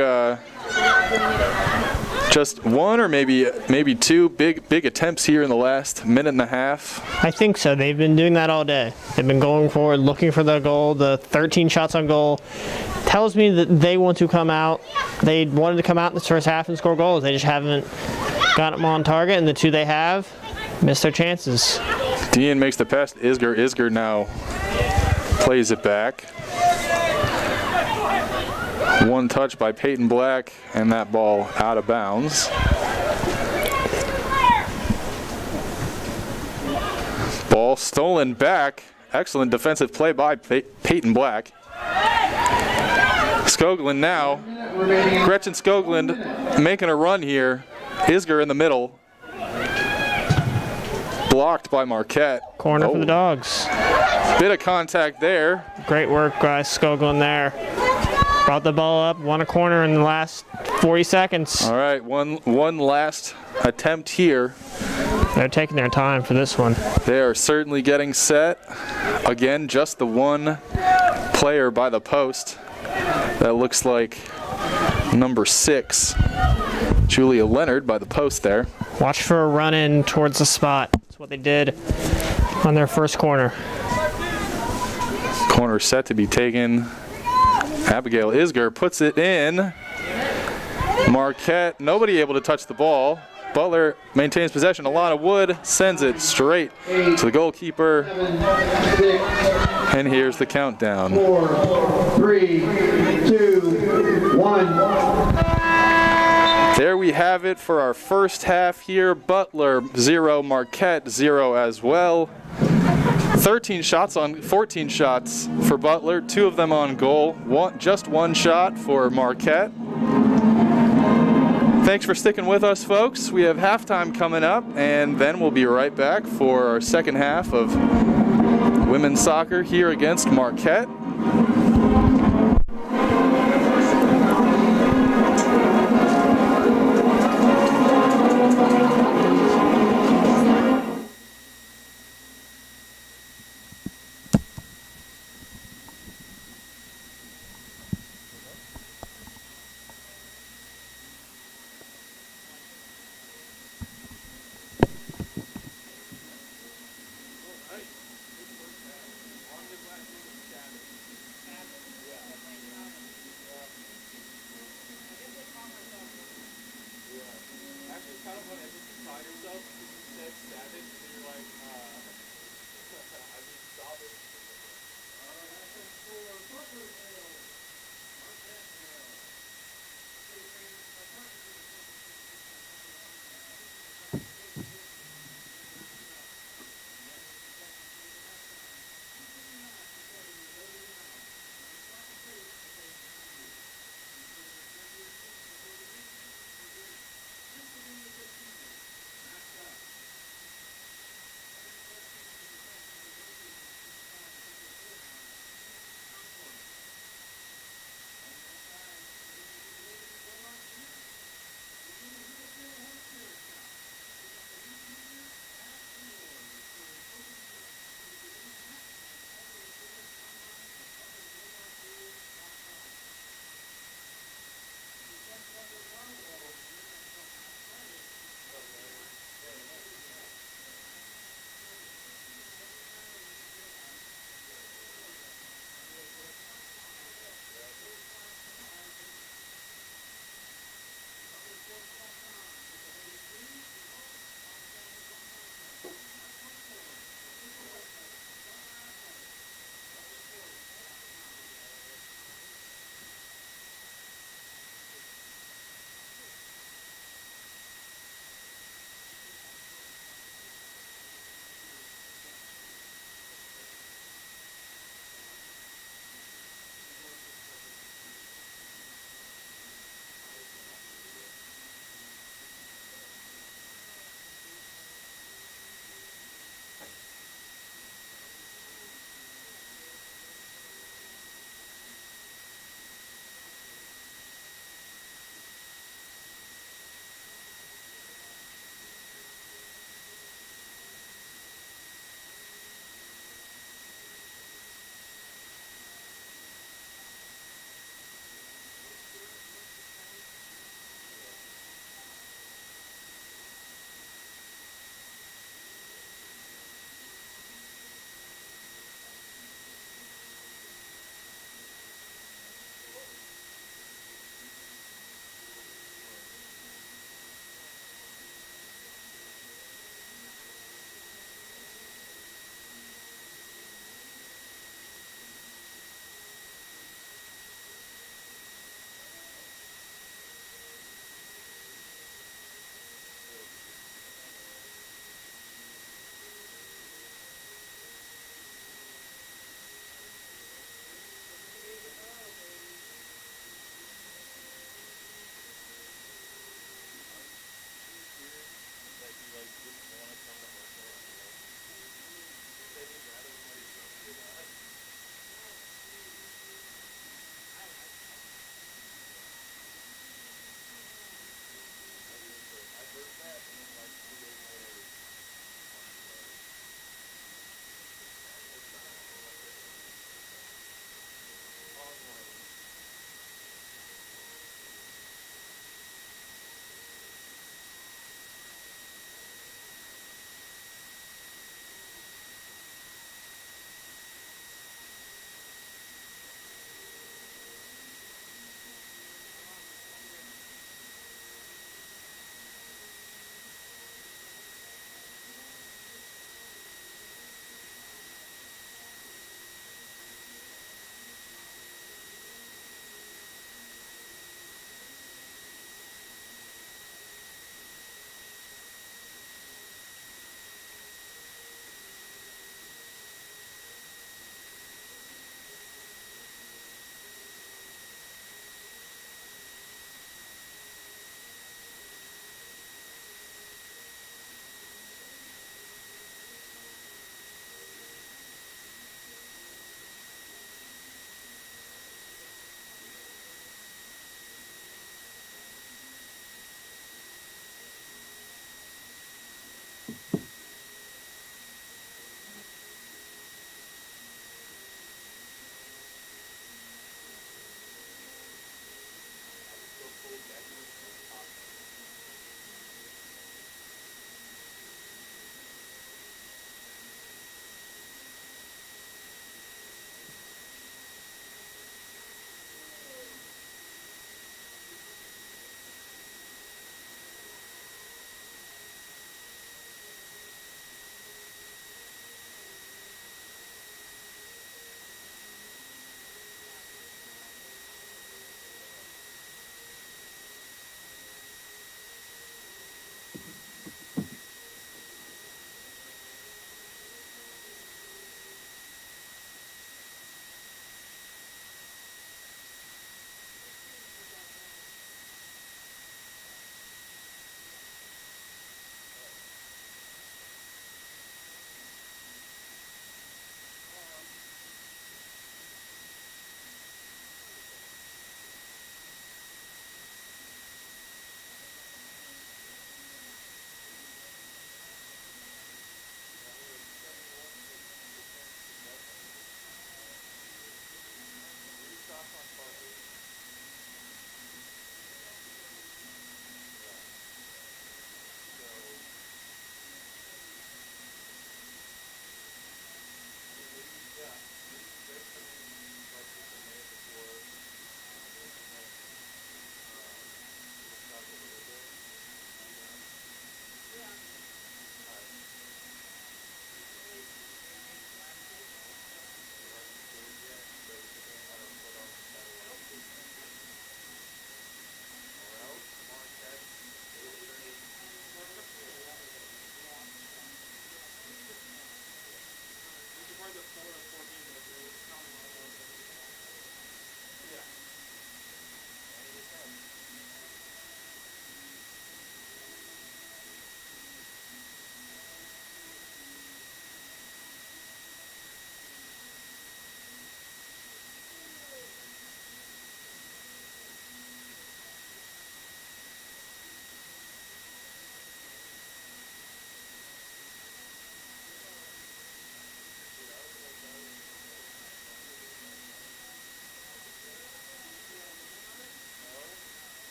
just one or maybe 2 big attempts here in the last minute and a half. I think so. They've been doing that all day. They've been going forward, looking for the goal. The 13 shots on goal tells me that they want to come out. They wanted to come out in the first half and score goals. They just haven't got them on target, and the 2 they have missed their chances. Dean makes the pass to Isger. Isger now plays it back. One touch by Peyton Black, and that ball out of bounds. Ball stolen back. Excellent defensive play by Peyton Black. Skoglund now. Gretchen Skoglund making a run here. Isger in the middle. Blocked by Marquette. Corner for the Dogs. Bit of contact there. Great work, guys. Skoglund there. Brought the ball up, won a corner in the last 40 seconds. All right, one last attempt here. They're taking their time for this one. They are certainly getting set. Again, just the one player by the post. That looks like number 6, Julia Leonard by the post there. Watch for a run-in towards the spot. That's what they did on their first corner. Corner set to be taken. Abigail Isger puts it in. Marquette, nobody able to touch the ball. Butler maintains possession. Alana Wood sends it straight to the goalkeeper. And here's the countdown. 4, 3, 2, 1. There we have it for our first half here. Butler 0, Marquette 0 as well. 13 shots on 14 shots for Butler, 2 of them on goal. Just one shot for Marquette. Thanks for sticking with us, folks. We have halftime coming up, and then we'll be right back for our second half of women's soccer here against Marquette.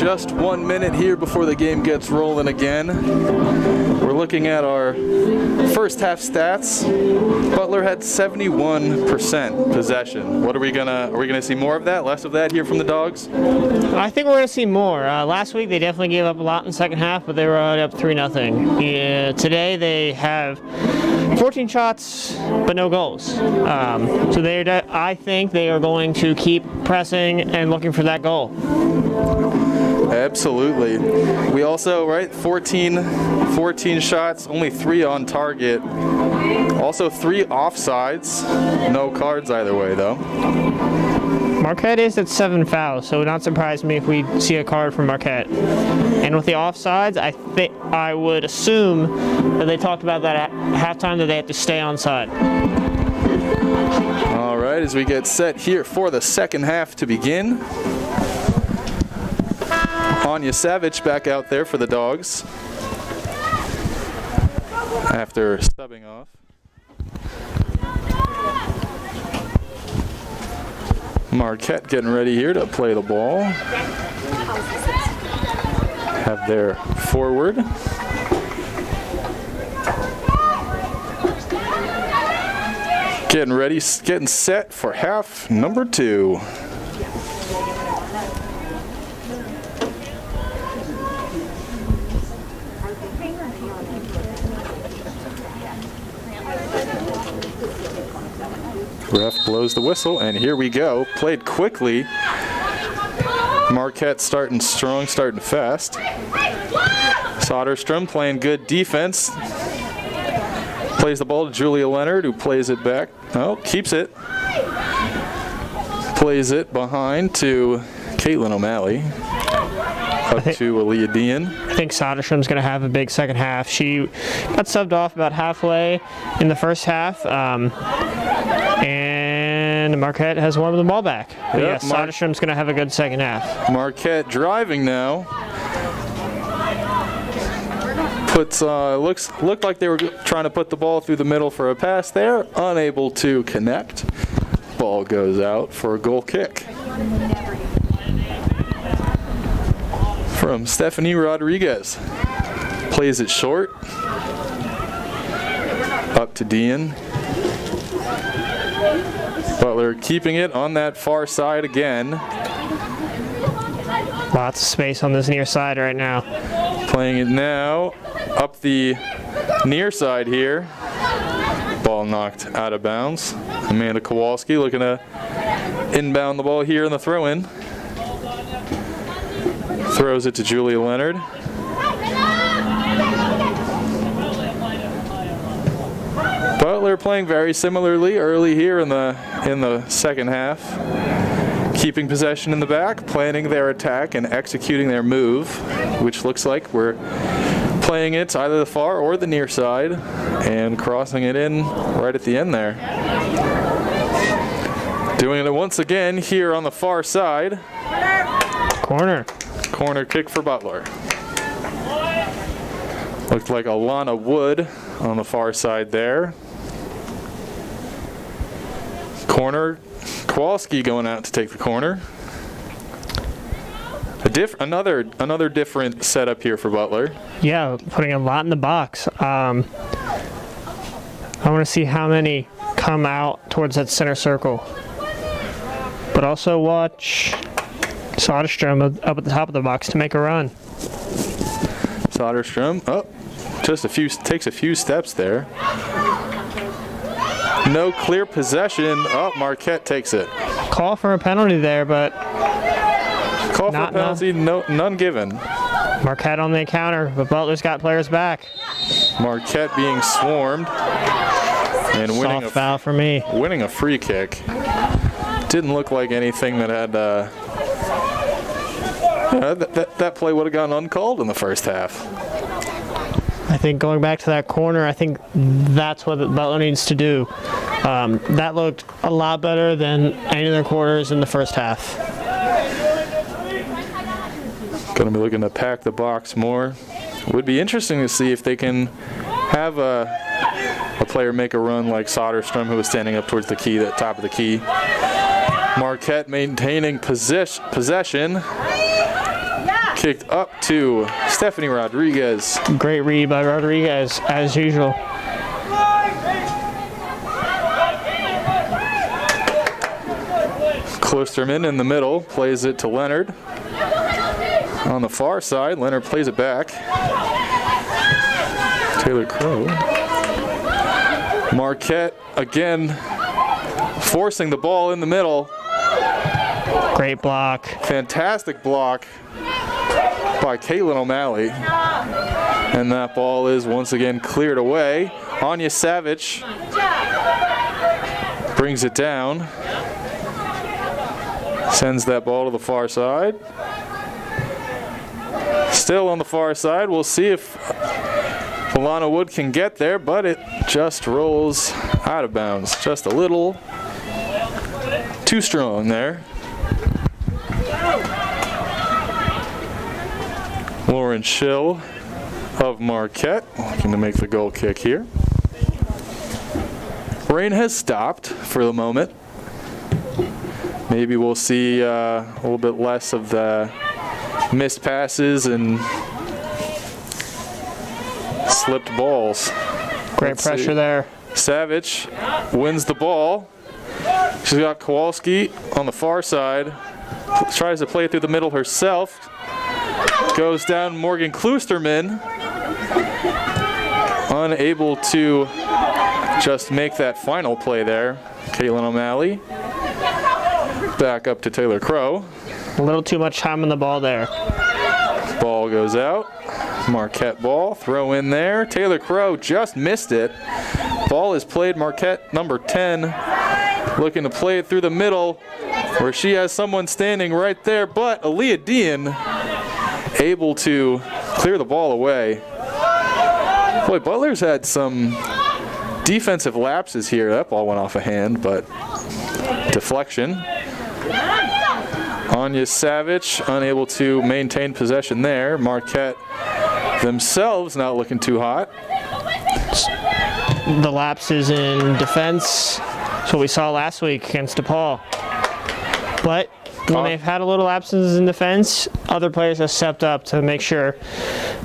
just 1 minute here before the game gets rolling again. We're looking at our first half stats. Butler had 71% possession. Are we gonna see more of that, less of that here from the Dogs? I think we're going to see more. Last week they definitely gave up a lot in the second half, but they were up 3-0. Yeah, today they have 14 shots, but no goals. So I think they are going to keep pressing and looking for that goal. Absolutely. We also, 14 shots, only 3 on target. Also 3 offsides. No cards either way, though. Marquette is at 7 fouls, so it would not surprise me if we see a card from Marquette. And with the offsides, I would assume that they talked about that at halftime, that they have to stay onside. All right, as we get set here for the second half to begin. Anya Savage back out there for the Dogs after subbing off. Marquette getting ready here to play the ball. Have their forward. Getting ready, getting set for half number 2. Ref blows the whistle, and here we go. Played quickly. Marquette starting strong, starting fast. Soderstrom playing good defense. Plays the ball to Julia Leonard, who plays it back. Oh, keeps it. Plays it behind to Caitlin O'Malley. Up to Aaliyah Dean. I think Soderstrom's going to have a big second half. She got subbed off about halfway in the first half. And Marquette has won the ball back. But yep, yeah, Soderstrom's going to have a good second half. Marquette driving now. Looked like they were trying to put the ball through the middle for a pass there. Unable to connect. Ball goes out for a goal kick. From Stephanie Rodriguez. Plays it short. Up to Dean. Butler keeping it on that far side again. Lots of space on this near side right now. Playing it now up the near side here. Ball knocked out of bounds. Amanda Kowalski looking to inbound the ball here in the throw-in. Throws it to Julia Leonard. Butler playing very similarly early here in the second half. Keeping possession in the back, planning their attack and executing their move, which looks like we're playing it to either the far or the near side and crossing it in right at the end there. Doing it once again here on the far side. Corner kick for Butler. Looked like Alana Wood on the far side there. Corner, Kowalski going out to take the corner. Another different setup here for Butler. Yeah, putting a lot in the box. I want to see how many come out towards that center circle. But also watch Soderstrom up at the top of the box to make a run. Soderstrom, takes a few steps there. No clear possession. Oh, Marquette takes it. Call for a penalty there, but call for a penalty, none given. Marquette on the counter, but Butler's got players back. Marquette being swarmed and winning Soft foul for me. Winning a free kick. Didn't look like anything that had that play would have gone uncalled in the first half. I think going back to that corner, I think that's what Butler needs to do. That looked a lot better than any of their quarters in the first half. Going to be looking to pack the box more. Would be interesting to see if they can have a player make a run like Soderstrom, who was standing up towards the key, the top of the key. Marquette maintaining possession. Kicked up to Stephanie Rodriguez. Great read by Rodriguez, as usual. Klosterman in the middle, plays it to Leonard. On the far side, Leonard plays it back. Taylor Crow. Marquette again forcing the ball in the middle. Great block. Fantastic block by Caitlin O'Malley. And that ball is once again cleared away. Anya Savage brings it down. Sends that ball to the far side. Still on the far side. We'll see if Alana Wood can get there, but it just rolls out of bounds. Just a little too strong there. Lauren Schill of Marquette looking to make the goal kick here. Rain has stopped for the moment. Maybe we'll see a little bit less of the missed passes and slipped balls. Great pressure there. Savage wins the ball. She's got Kowalski on the far side. Tries to play it through the middle herself. Goes down Morgan Klosterman. Unable to just make that final play there. Caitlin O'Malley. Back up to Taylor Crow. A little too much time on the ball there. Ball goes out. Marquette ball. Throw in there. Taylor Crow just missed it. Ball is played Marquette number 10. Looking to play it through the middle where she has someone standing right there, but Aaliyah Dean able to clear the ball away. Boy, Butler's had some defensive lapses here. That ball went off a hand, but deflection. Anya Savage unable to maintain possession there. Marquette themselves not looking too hot. The lapses in defense. That's what we saw last week against DePaul. But when they've had a little lapses in defense, other players have stepped up to make sure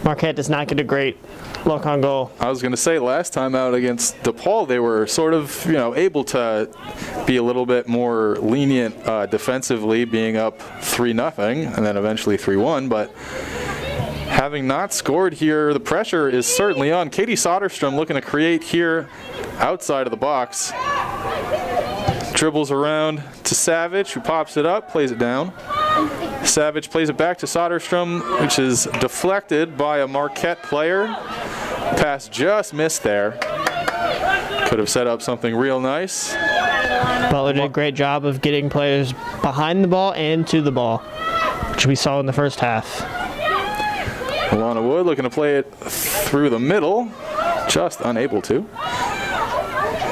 Marquette does not get a great look on goal. I was going to say last time out against DePaul, they were sort of, able to be a little bit more lenient defensively, being up 3-0 and then eventually 3-1. But having not scored here, the pressure is certainly on. Katie Soderstrom looking to create here outside of the box. Dribbles around to Savage, who pops it up, plays it down. Savage plays it back to Soderstrom, which is deflected by a Marquette player. Pass just missed there. Could have set up something real nice. Butler did a great job of getting players behind the ball and to the ball, which we saw in the first half. Alana Wood looking to play it through the middle, just unable to.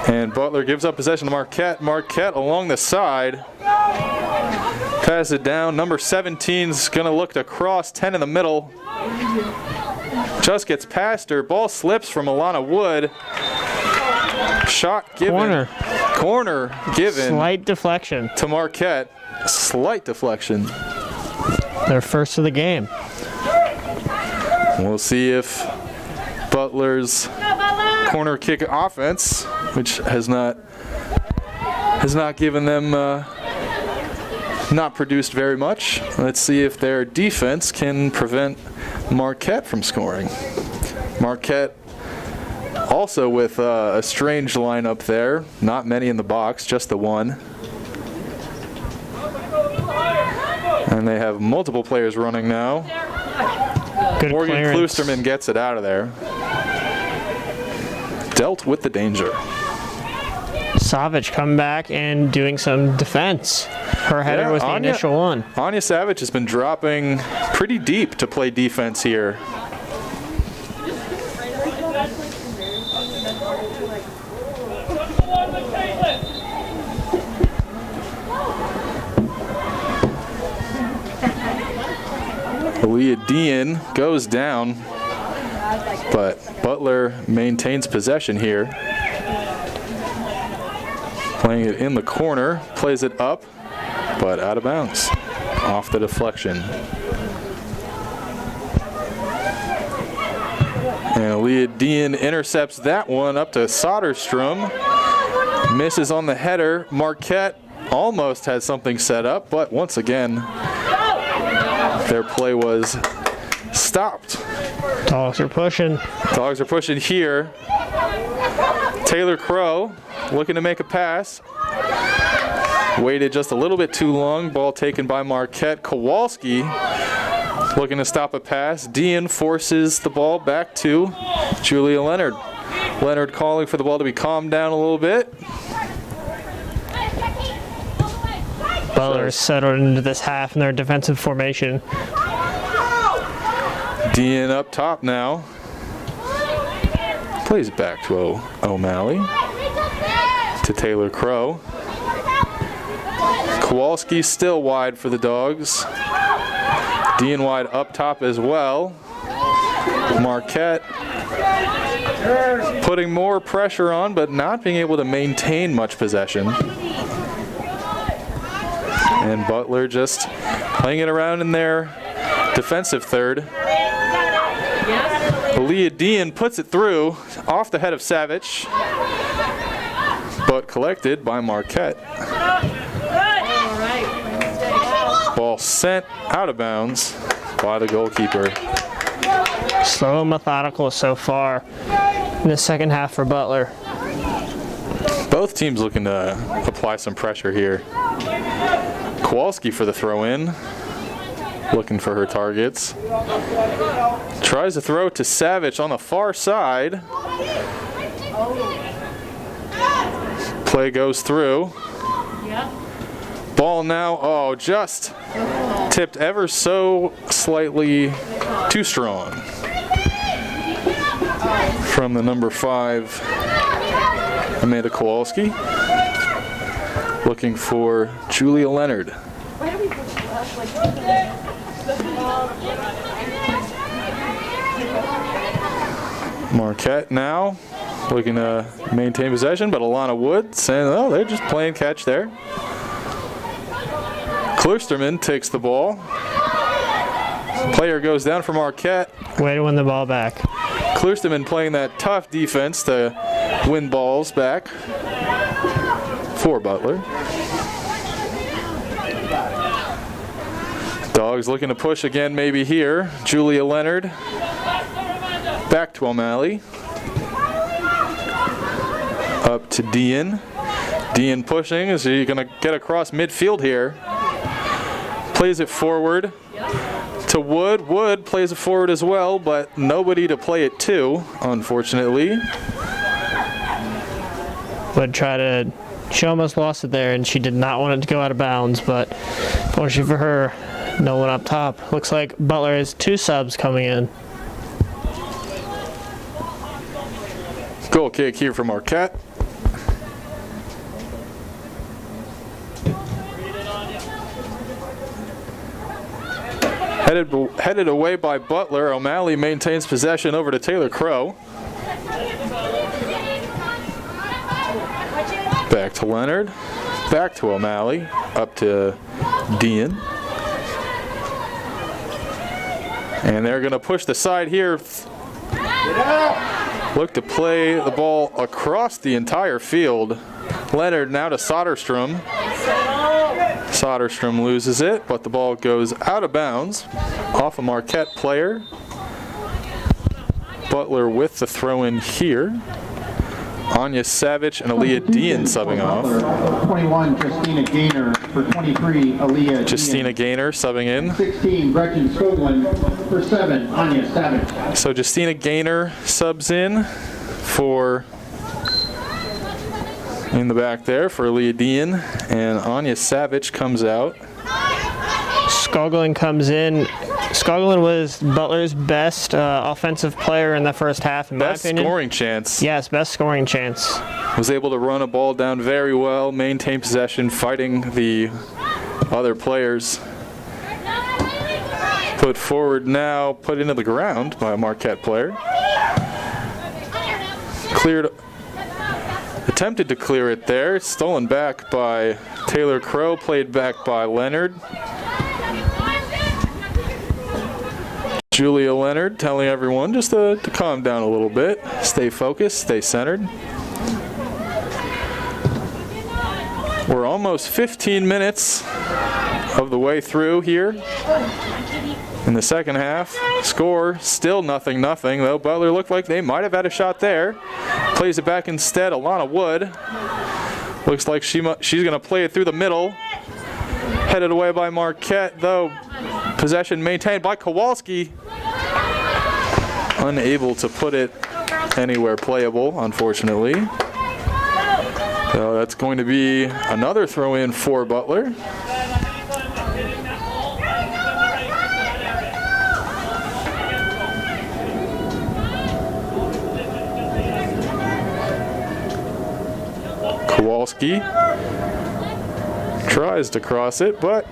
And Butler gives up possession to Marquette. Marquette along the side. Pass it down. Number 17's going to look to cross, 10 in the middle. Just gets past her. Ball slips from Alana Wood. Shot given. Corner given. Slight deflection. To Marquette. Slight deflection. Their first of the game. We'll see if Butler's corner kick offense, which has not given them not produced very much. Let's see if their defense can prevent Marquette from scoring. Marquette also with a strange lineup there. Not many in the box, just the one. And they have multiple players running now. Good Morgan clearance. Klosterman gets it out of there. Dealt with the danger. Savage coming back and doing some defense. Her header was the initial one. Anya Savage has been dropping pretty deep to play defense here. Aaliyah Dean goes down, but Butler maintains possession here. Playing it in the corner, plays it up, but out of bounds, off the deflection. And Aaliyah Dean intercepts that one up to Soderstrom. Misses on the header. Marquette almost had something set up, but once again, their play was stopped. Dogs are pushing. Dogs are pushing here. Taylor Crow looking to make a pass. Waited just a little bit too long. Ball taken by Marquette. Kowalski looking to stop a pass. Dean forces the ball back to Julia Leonard. Leonard calling for the ball to be calmed down a little bit. Butler settled into this half in their defensive formation. Dean up top now. Plays back to O'Malley. To Taylor Crow. Kowalski still wide for the Dogs. Dean wide up top as well. Marquette putting more pressure on, but not being able to maintain much possession. And Butler just playing it around in their defensive third. Aaliyah Dean puts it through off the head of Savage, but collected by Marquette. Ball sent out of bounds by the goalkeeper. Slow and methodical so far in the second half for Butler. Both teams looking to apply some pressure here. Kowalski for the throw-in, looking for her targets. Tries to throw to Savage on the far side. Play goes through. Ball now, just tipped ever so slightly too strong. From the number 5, Amanda Kowalski. Looking for Julia Leonard. Marquette now looking to maintain possession, but Alana Wood saying, oh, they're just playing catch there. Klusterman takes the ball. Player goes down for Marquette. Way to win the ball back. Klusterman playing that tough defense to win balls back for Butler. Dogs looking to push again maybe here. Julia Leonard. Back to O'Malley. Up to Dean. Dean pushing. Is he going to get across midfield here? Plays it forward to Wood. Wood plays it forward as well, but nobody to play it to, unfortunately. Wood tried to, she almost lost it there, and she did not want it to go out of bounds, but fortunately for her, no one up top. Looks like Butler has 2 subs coming in. Goal kick here for Marquette. Headed away by Butler. O'Malley maintains possession over to Taylor Crow. Back to Leonard. Back to O'Malley. Up to Dean. And they're going to push the side here. Look to play the ball across the entire field. Leonard now to Soderstrom. Soderstrom loses it, but the ball goes out of bounds off a Marquette player. Butler with the throw-in here. Anya Savage and Aaliyah Dean subbing off. 21, Justina Gaynor. For 23, Aaliyah Justina Gaynor subbing in. 16, Gretchen Skoglund. For 7, Anya Savage. So Justina Gaynor subs in for in the back there for Aaliyah Dean, and Anya Savage comes out. Skoglund comes in. Skoglund was Butler's best offensive player in the first half, in my opinion. Best scoring chance. Yes, best scoring chance. Was able to run a ball down very well, maintain possession, fighting the other players. Put forward now, put into the ground by a Marquette player. Cleared, attempted to clear it there. Stolen back by Taylor Crow, played back by Leonard. Julia Leonard telling everyone just to calm down a little bit, stay focused, stay centered. We're almost 15 minutes of the way through here in the second half. Score still 0-0, though Butler looked like they might have had a shot there. Plays it back instead, Alana Wood. Looks like she's going to play it through the middle. Headed away by Marquette, though. Possession maintained by Kowalski. Unable to put it anywhere playable, unfortunately. So that's going to be another throw in for Butler. Kowalski tries to cross it, but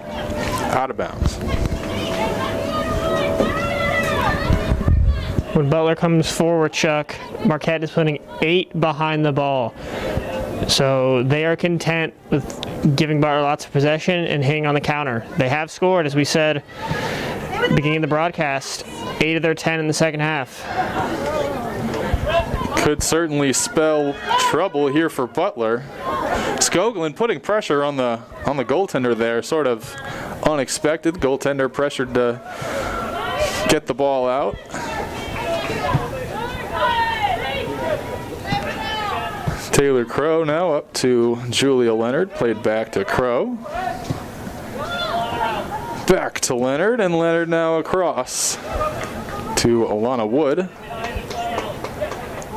out of bounds. When Butler comes forward, Chuck, Marquette is putting 8 behind the ball. So they are content with giving Butler lots of possession and hitting on the counter. They have scored, as we said, beginning of the broadcast, 8 of their 10 in the second half. Could certainly spell trouble here for Butler. Skoglund putting pressure on the goaltender there, sort of unexpected. Goaltender pressured to get the ball out. Taylor Crow now up to Julia Leonard, played back to Crow. Back to Leonard, and Leonard now across to Alana Wood,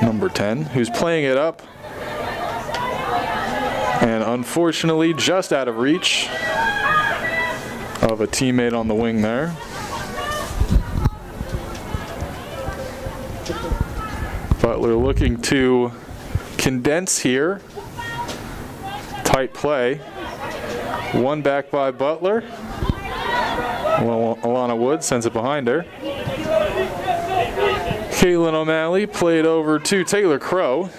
number 10, who's playing it up. And unfortunately, just out of reach of a teammate on the wing there. Butler looking to condense here. Tight play. One back by Butler. Well, Alana Wood sends it behind her. Caitlin O'Malley played over to Taylor Crow.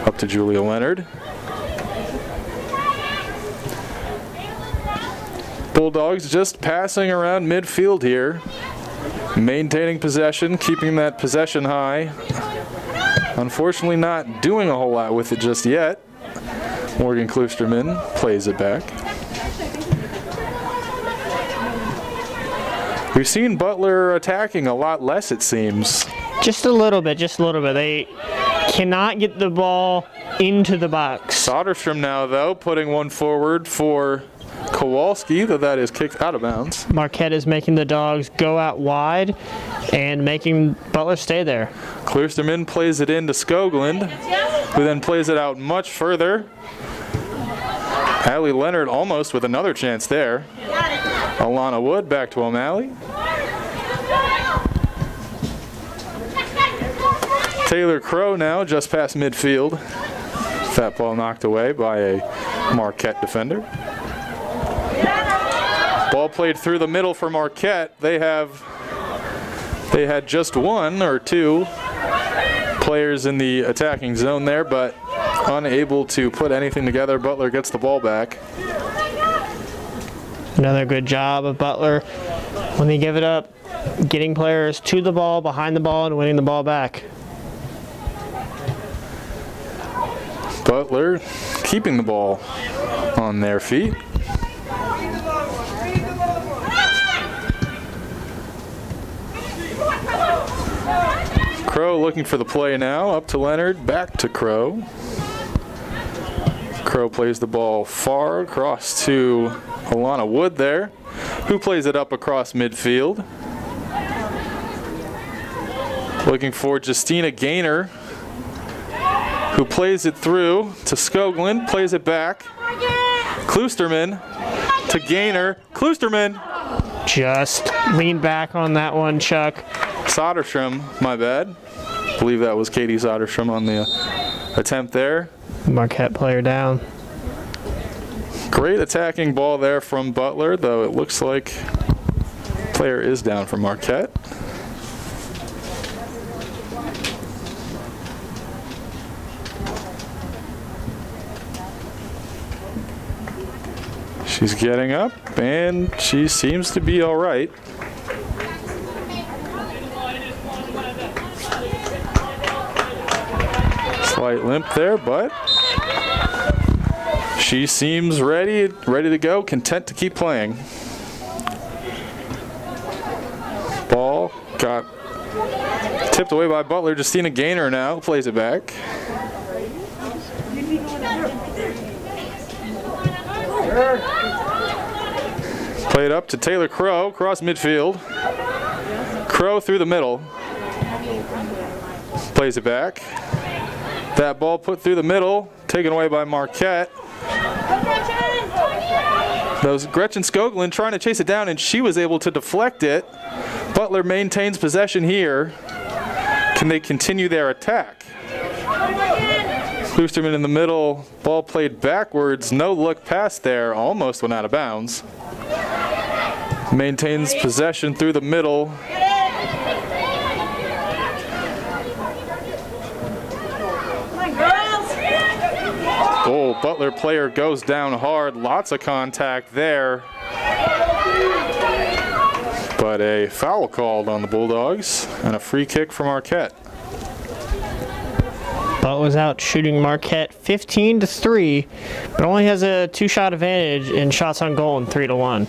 Up to Julia Leonard. Bulldogs just passing around midfield here. Maintaining possession, keeping that possession high. Unfortunately not doing a whole lot with it just yet. Morgan Klusterman plays it back. We've seen Butler attacking a lot less, it seems. Just a little bit. They cannot get the ball into the box. Soderstrom now, though, putting one forward for Kowalski, though that is kicked out of bounds. Marquette is making the Dogs go out wide and making Butler stay there. Klusterman plays it into Skoglund, who then plays it out much further. Allie Leonard almost with another chance there. Alana Wood back to O'Malley. Taylor Crow now just past midfield. That ball knocked away by a Marquette defender. Ball played through the middle for Marquette. They had just one or two players in the attacking zone there, but unable to put anything together. Butler gets the ball back. Another good job of Butler when they give it up, getting players to the ball, behind the ball, and winning the ball back. Butler keeping the ball on their feet. Crow looking for the play now, up to Leonard, back to Crow. Crow plays the ball far across to Alana Wood there, who plays it up across midfield. Looking for Justina Gaynor, who plays it through to Skoglund, plays it back. Klusterman to Gaynor. Klusterman! Just lean back on that one, Chuck. Soderstrom, my bad. I believe that was Katie Soderstrom on the attempt there. Marquette player down. Great attacking ball there from Butler, though it looks like player is down for Marquette. She's getting up, and she seems to be all right. Slight limp there, but she seems ready to go, content to keep playing. Ball got tipped away by Butler. Justina Gaynor now plays it back. Played up to Taylor Crow, across midfield. Crow through the middle. Plays it back. That ball put through the middle, taken away by Marquette. That was Gretchen Skoglund trying to chase it down, and she was able to deflect it. Butler maintains possession here. Can they continue their attack? Kloosterman in the middle, ball played backwards, no look pass there, almost went out of bounds. Maintains possession through the middle. Oh, Butler player goes down hard, lots of contact there. But a foul called on the Bulldogs and a free kick from Marquette. Butler's out shooting Marquette 15-3, but only has a 2-shot advantage in shots on goal and 3-1.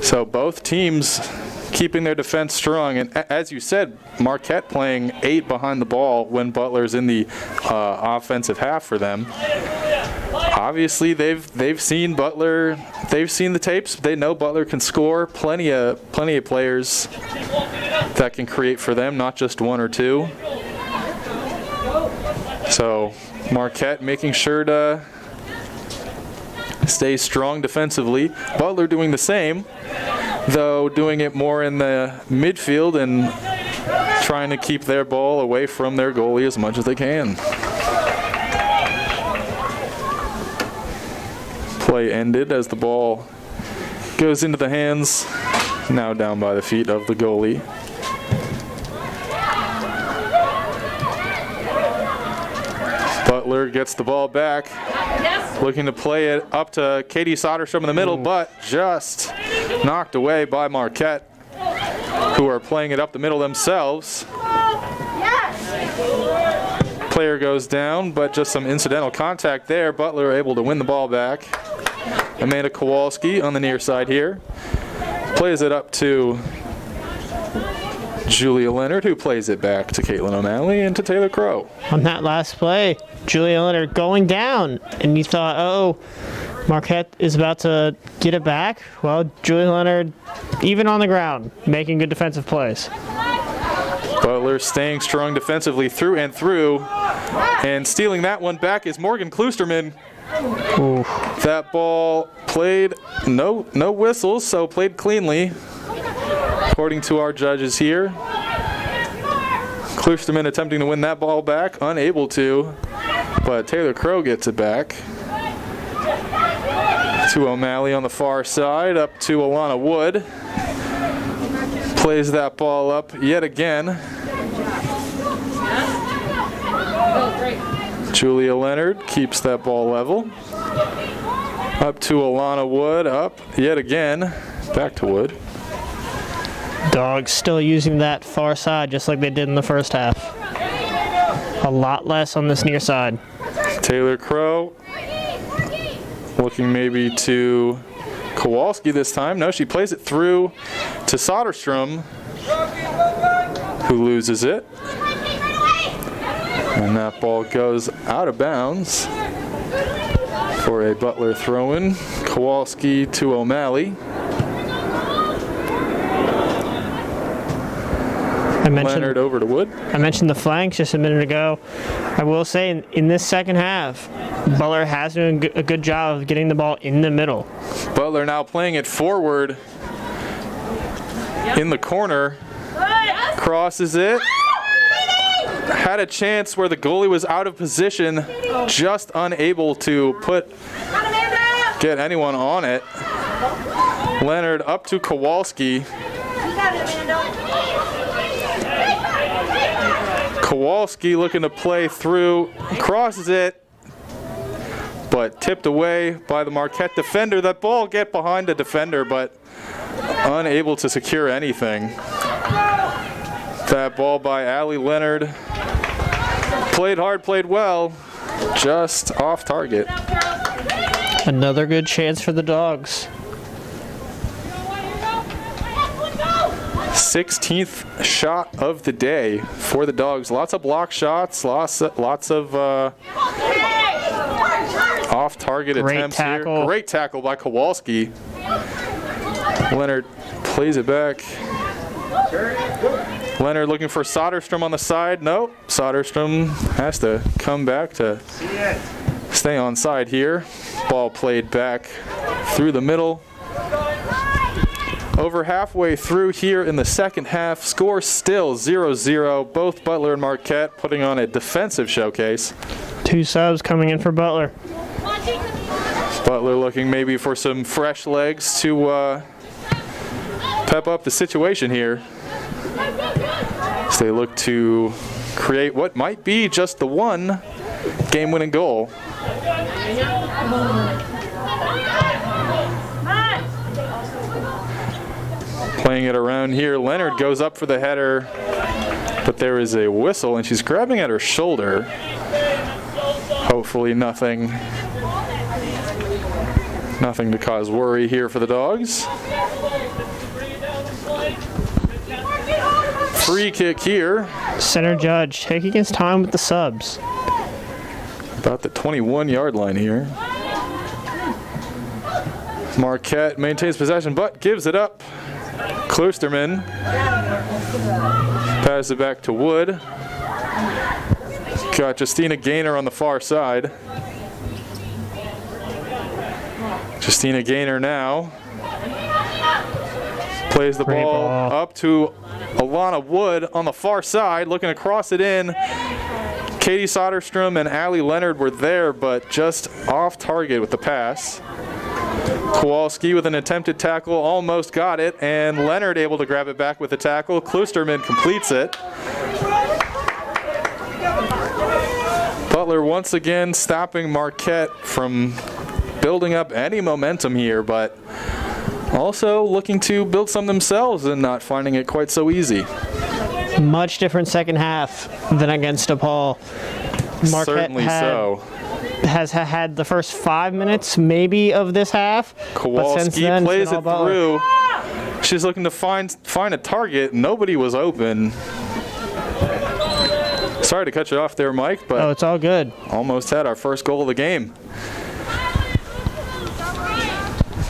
So both teams keeping their defense strong, and as you said, Marquette playing 8 behind the ball when Butler's in the offensive half for them. Obviously, they've seen Butler, they've seen the tapes. They know Butler can score. Plenty of players that can create for them, not just 1 or 2. So Marquette making sure to stay strong defensively. Butler doing the same, though doing it more in the midfield and trying to keep their ball away from their goalie as much as they can. Play ended as the ball goes into the hands, now down by the feet of the goalie. Butler gets the ball back, looking to play it up to Katie Soderstrom in the middle, but just knocked away by Marquette, who are playing it up the middle themselves. Player goes down, but just some incidental contact there. Butler able to win the ball back. Amanda Kowalski on the near side here. Plays it up to Julia Leonard, who plays it back to Caitlin O'Malley and to Taylor Crow. On that last play, Julia Leonard going down, and you thought, oh, Marquette is about to get it back. Well, Julia Leonard, even on the ground, making good defensive plays. Butler staying strong defensively through and through, and stealing that one back is Morgan Kloosterman. Ooh. That ball played, no whistles, so played cleanly, according to our judges here. Kloosterman attempting to win that ball back, unable to, but Taylor Crow gets it back. To O'Malley on the far side, up to Alana Wood. Plays that ball up yet again. Julia Leonard keeps that ball level. Up to Alana Wood, up yet again. Back to Wood. Dogs still using that far side just like they did in the first half. A lot less on this near side. Taylor Crow looking maybe to Kowalski this time. No, she plays it through to Soderstrom, who loses it. And that ball goes out of bounds for a Butler throw-in. Kowalski to O'Malley. Leonard over to Wood. I mentioned the flanks just a minute ago. I will say in this second half, Butler has done a good job of getting the ball in the middle. Butler now playing it forward in the corner. Crosses it. Had a chance where the goalie was out of position, just unable to get anyone on it. Leonard up to Kowalski. Kowalski looking to play through, crosses it, but tipped away by the Marquette defender. That ball get behind the defender, but unable to secure anything. That ball by Allie Leonard Played hard, played well, just off target. Another good chance for the Dogs. 16th shot of the day for the Dogs. Lots of block shots, lots of off-target attempts tackle here. Great tackle by Kowalski. Leonard plays it back. Leonard looking for Soderstrom on the side. Nope. Soderstrom has to come back to stay on side here. Ball played back through the middle. Over halfway through here in the second half. Score still 0-0. Both Butler and Marquette putting on a defensive showcase. 2 subs coming in for Butler. Butler looking maybe for some fresh legs to pep up the situation here. As they look to create what might be just the one game-winning goal. Playing it around here. Leonard goes up for the header, but there is a whistle, and she's grabbing at her shoulder. Hopefully nothing to cause worry here for the Dogs. Free kick here. Center judge taking his time with the subs. About the 21-yard line here. Marquette maintains possession, but gives it up. Kloosterman passes it back to Wood. Got Justina Gaynor on the far side. Justina Gaynor now plays the ball up to Alana Wood on the far side, looking to cross it in. Katie Soderstrom and Allie Leonard were there, but just off target with the pass. Kowalski with an attempted tackle, almost got it, and Leonard able to grab it back with the tackle. Kloosterman completes it. Butler once again stopping Marquette from building up any momentum here, but also looking to build some themselves and not finding it quite so easy. Much different second half than against DePaul. Marquette Certainly so. Has had the first 5 minutes maybe of this half. Kowalski plays it through. She's looking to find a target. Nobody was open. Sorry to cut you off there, Mike, but it's all good. Almost had our first goal of the game.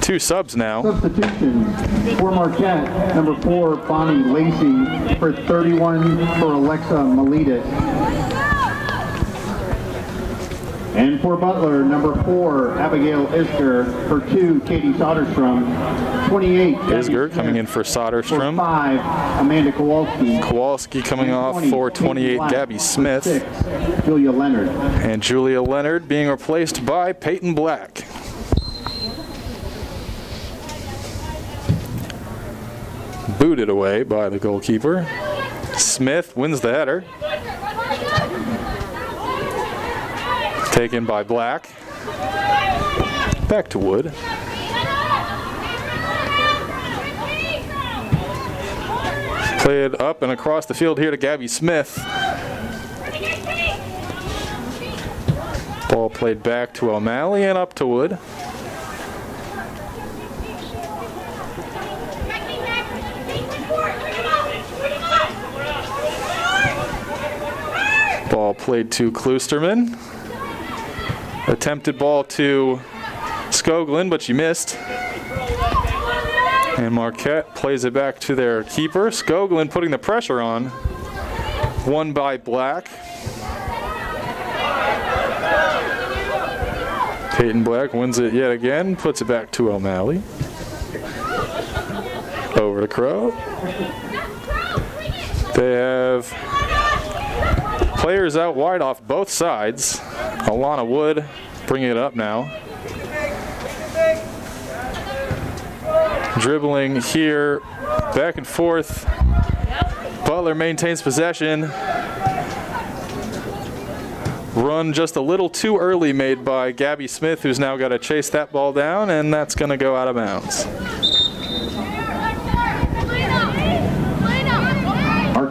2 subs now. Substitution for Marquette, number 4, Bonnie Lacey, for 31 for Alexa Melidis. And for Butler, number 4, Abigail Isger, for 2, Katie Soderstrom, 28. Isger coming in for Soderstrom. For 5, Amanda Kowalski. Kowalski coming off for 28, Gabby Smith. 6, Julia Leonard. And Julia Leonard being replaced by Peyton Black. Booted away by the goalkeeper. Smith wins the header. Taken by Black. Back to Wood. Play it up and across the field here to Gabby Smith. Ball played back to O'Malley and up to Wood. Ball played to Kloosterman. Attempted ball to Skoglund, but she missed. And Marquette plays it back to their keeper. Skoglund putting the pressure on. Won by Black. Peyton Black wins it yet again, puts it back to O'Malley. Over to Crow. They have players out wide off both sides. Alana Wood bringing it up now. Dribbling here, back and forth. Butler maintains possession. Run just a little too early made by Gabby Smith, who's now got to chase that ball down, and that's going to go out of bounds.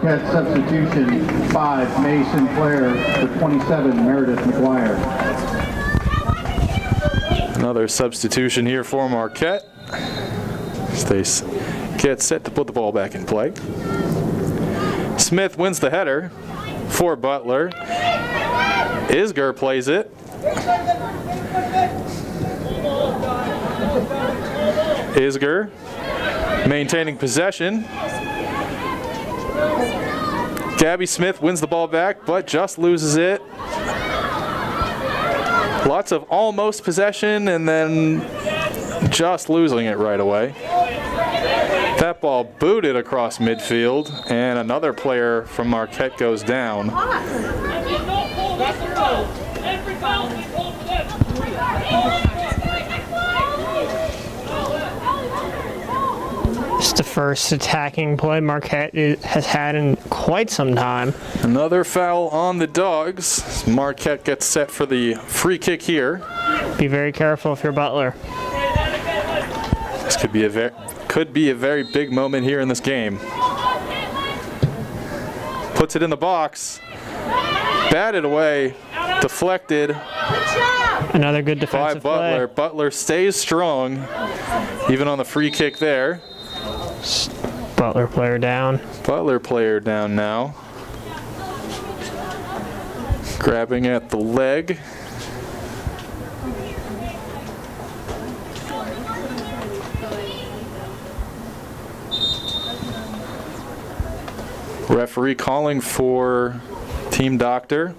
Marquette substitution, 5, Mason Clare, for 27, Meredith McGuire. Another substitution here for Marquette. Stace gets set to put the ball back in play. Smith wins the header for Butler. Isger plays it. Isger maintaining possession. Gabby Smith wins the ball back, but just loses it. Lots of almost possession and then just losing it right away. That ball booted across midfield, and another player from Marquette goes down. It's the first attacking play Marquette has had in quite some time. Another foul on the Dogs. Marquette gets set for the free kick here. Be very careful if you're Butler. This could be a very big moment here in this game. Puts it in the box. Batted away. Deflected. Another good defensive by Butler. play. Butler stays strong, even on the free kick there. Butler player down. Butler player down now. Grabbing at the leg. Referee calling for team doctor.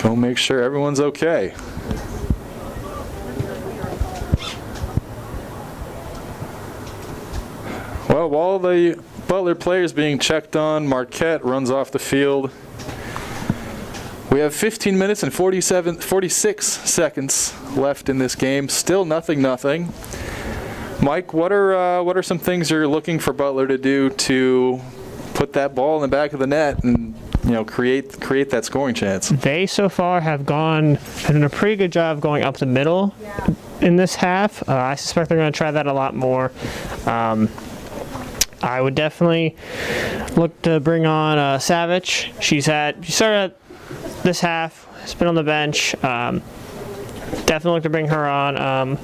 Go make sure everyone's okay. Well, while the Butler player is being checked on, Marquette runs off the field. We have 15 minutes and 46 seconds left in this game. Still nothing. Mike, what are some things you're looking for Butler to do to put that ball in the back of the net and create that scoring chance? They so far have done a pretty good job going up the middle in this half. I suspect they're going to try that a lot more. I would definitely look to bring on Savage. She started this half, has been on the bench. Definitely look to bring her on.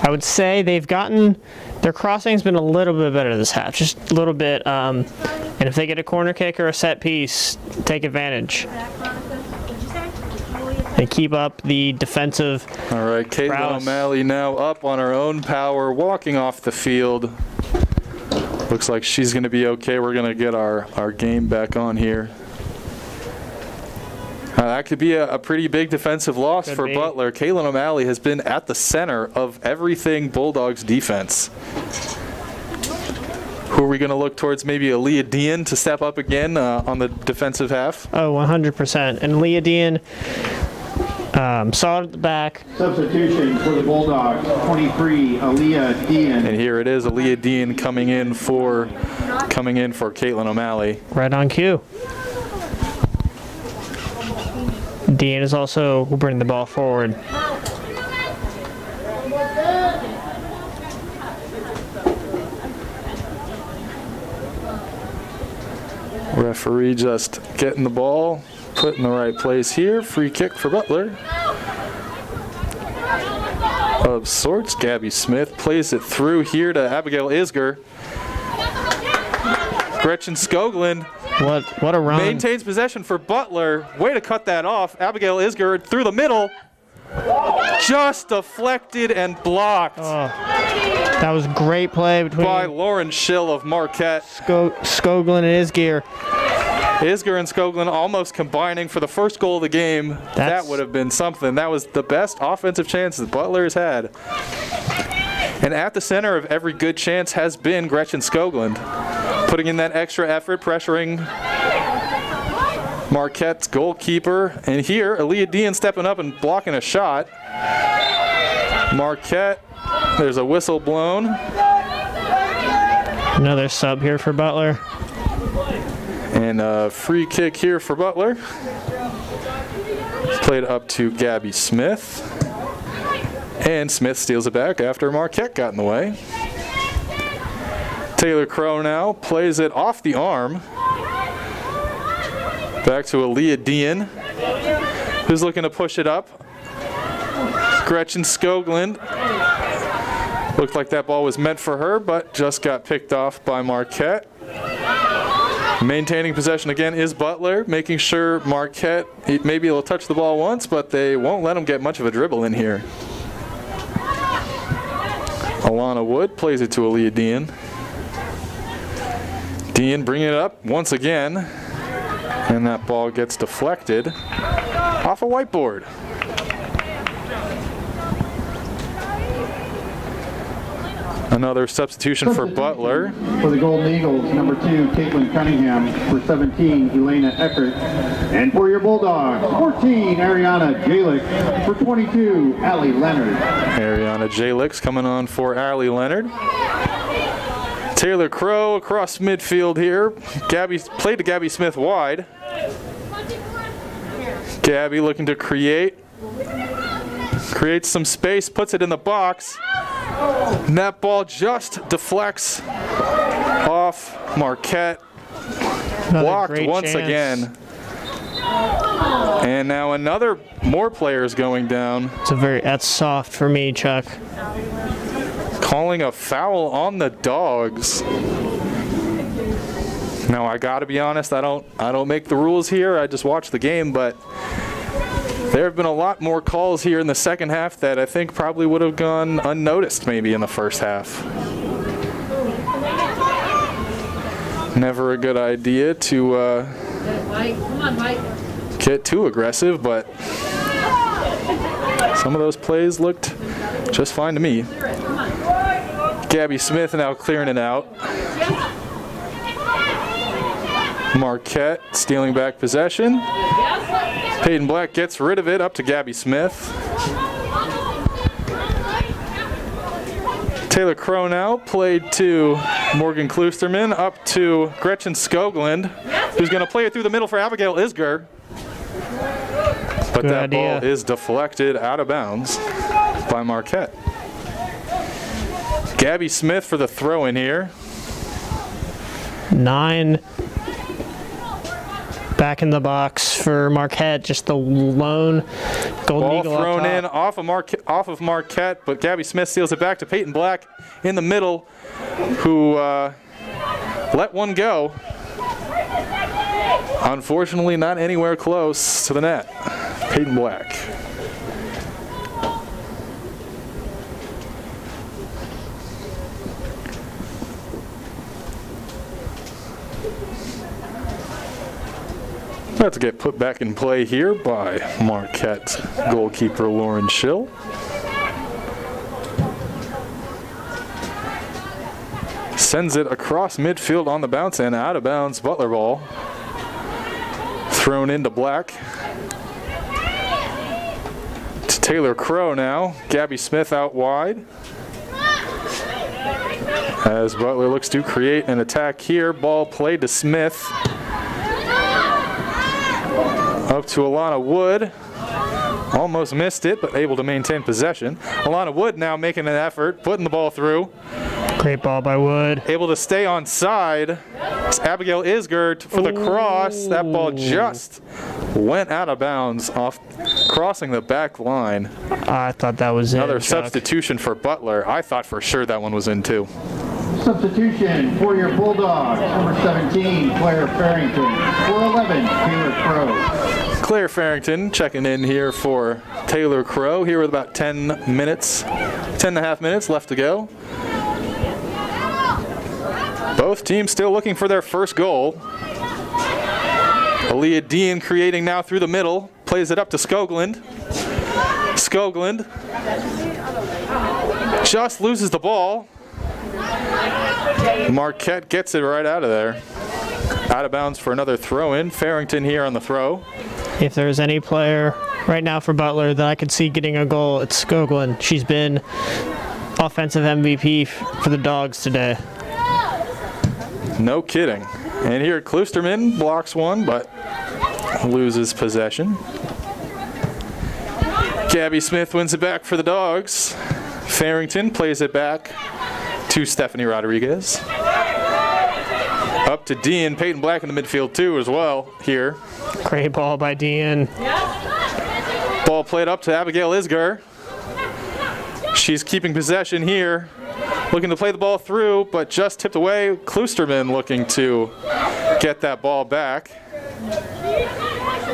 I would say they've gotten their crossing's been a little bit better this half, just a little bit. And if they get a corner kick or a set piece, take advantage. And keep up the defensive. All right, Caitlin O'Malley now up on her own power, walking off the field. Looks like she's going to be okay. We're going to get our game back on here. That could be a pretty big defensive loss for Butler. Caitlin O'Malley has been at the center of everything Bulldogs defense. Who are we going to look towards? Maybe a Leah Dean to step up again on the defensive half? Oh, 100%. And Leah Dean saw it at the back. Substitution for the Bulldogs, 23, Aaliyah Dean. And here it is, Aaliyah Dean coming in for Caitlin O'Malley. Right on cue. Dean is also will bring the ball forward. Referee just getting the ball, put in the right place here. Free kick for Butler. Of sorts, Gabby Smith plays it through here to Abigail Isger. Gretchen Skoglund. What a run. Maintains possession for Butler. Way to cut that off. Abigail Isger through the middle. Just deflected and blocked. Oh, that was great play between by Lauren Schill of Marquette. Skoglund and Isger. Isger and Skoglund almost combining for the first goal of the game. That would have been something. That was the best offensive chance that Butler has had. And at the center of every good chance has been Gretchen Skoglund, putting in that extra effort, pressuring Marquette's goalkeeper. And here, Aaliyah Dean stepping up and blocking a shot. Marquette, there's a whistle blown. Another sub here for Butler. And a free kick here for Butler. Played up to Gabby Smith. And Smith steals it back after Marquette got in the way. Taylor Crow now plays it off the arm. Back to Aaliyah Dean, who's looking to push it up. Gretchen Skoglund. Looked like that ball was meant for her, but just got picked off by Marquette. Maintaining possession again is Butler, making sure Marquette maybe will touch the ball once, but they won't let him get much of a dribble in here. Alana Wood plays it to Aaliyah Dean. Dean bringing it up once again, and that ball gets deflected off a whiteboard. Another substitution for Butler. For the Golden Eagles, number 2, Caitlin Cunningham. For 17, Elena Eckert. And for your Bulldogs, 14, Ariana Jalick. For 22, Allie Leonard. Ariana Jalick's coming on for Allie Leonard. Taylor Crow across midfield here. Played to Gabby Smith wide. Gabby looking to create some space, puts it in the box. And that ball just deflects off Marquette. Blocked once again. And now more players going down. That's soft for me, Chuck. Calling a foul on the Dogs. Now I gotta be honest, I don't make the rules here, I just watch the game, but there have been a lot more calls here in the second half that I think probably would have gone unnoticed maybe in the first half. Never a good idea to get too aggressive, but some of those plays looked just fine to me. Gabby Smith now clearing it out. Marquette stealing back possession. Peyton Black gets rid of it, up to Gabby Smith. Taylor Crow now played to Morgan Kloosterman, up to Gretchen Skoglund, who's going to play it through the middle for Abigail Isger. But that ball is deflected out of bounds by Marquette. Gabby Smith for the throw in here. 9 back in the box for Marquette, just the lone Golden Eagle ball thrown in off of Marquette, but Gabby Smith steals it back to Peyton Black in the middle, who let one go. Unfortunately, not anywhere close to the net. Peyton Black. About to get put back in play here by Marquette goalkeeper Lauren Schill. Sends it across midfield on the bounce and out of bounds. Butler ball. Thrown into Black. To Taylor Crow now. Gabby Smith out wide. As Butler looks to create an attack here. Ball played to Smith. Up to Alana Wood. Almost missed it, but able to maintain possession. Alana Wood now making an effort, putting the ball through. Great ball by Wood. Able to stay on side. It's Abigail Isger for the cross. That ball just went out of bounds off crossing the back line. I thought that was another substitution for Butler. I thought for sure that one was in too. Substitution for your Bulldogs, number 17, Claire Farrington. For 11, Taylor Crow. Claire Farrington checking in here for Taylor Crow, here with about 10 and a half minutes left to go. Both teams still looking for their first goal. Aaliyah Dean creating now through the middle, plays it up to Skoglund. Skoglund just loses the ball. Marquette gets it right out of there. Out of bounds for another throw-in. Farrington here on the throw. If there's any player right now for Butler that I could see getting a goal, it's Skoglund. She's been offensive MVP for the Dogs today. No kidding. And here Kloosterman blocks one, but loses possession. Gabby Smith wins it back for the Dogs. Farrington plays it back to Stephanie Rodriguez. Up to Dean. Peyton Black in the midfield too as well here. Great ball by Dean. Ball played up to Abigail Isger. She's keeping possession here. Looking to play the ball through, but just tipped away. Kloosterman looking to get that ball back.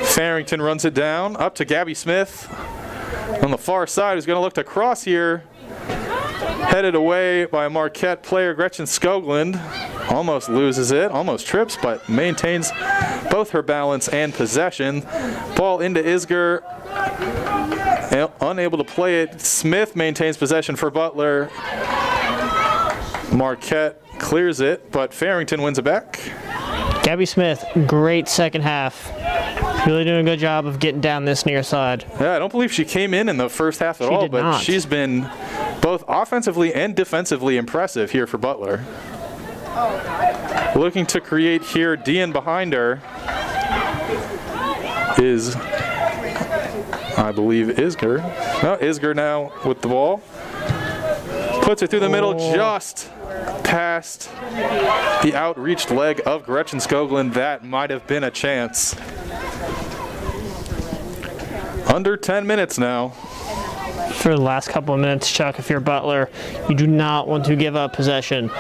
Farrington runs it down. Up to Gabby Smith. On the far side, who's going to look to cross here. Headed away by Marquette player Gretchen Skoglund. Almost loses it, almost trips, but maintains both her balance and possession. Ball into Isger. Unable to play it. Smith maintains possession for Butler. Marquette clears it, but Farrington wins it back. Gabby Smith, great second half. Really doing a good job of getting down this near side. Yeah, I don't believe she came in the first half at all, but she's been both offensively and defensively impressive here for Butler. Looking to create here, Dean behind her is, I believe, Isger. No, Isger now with the ball. Puts it through the middle, just past the outreached leg of Gretchen Skoglund. That might have been a chance. Under 10 minutes now. For the last couple of minutes, Chuck, if you're Butler, you do not want to give up possession.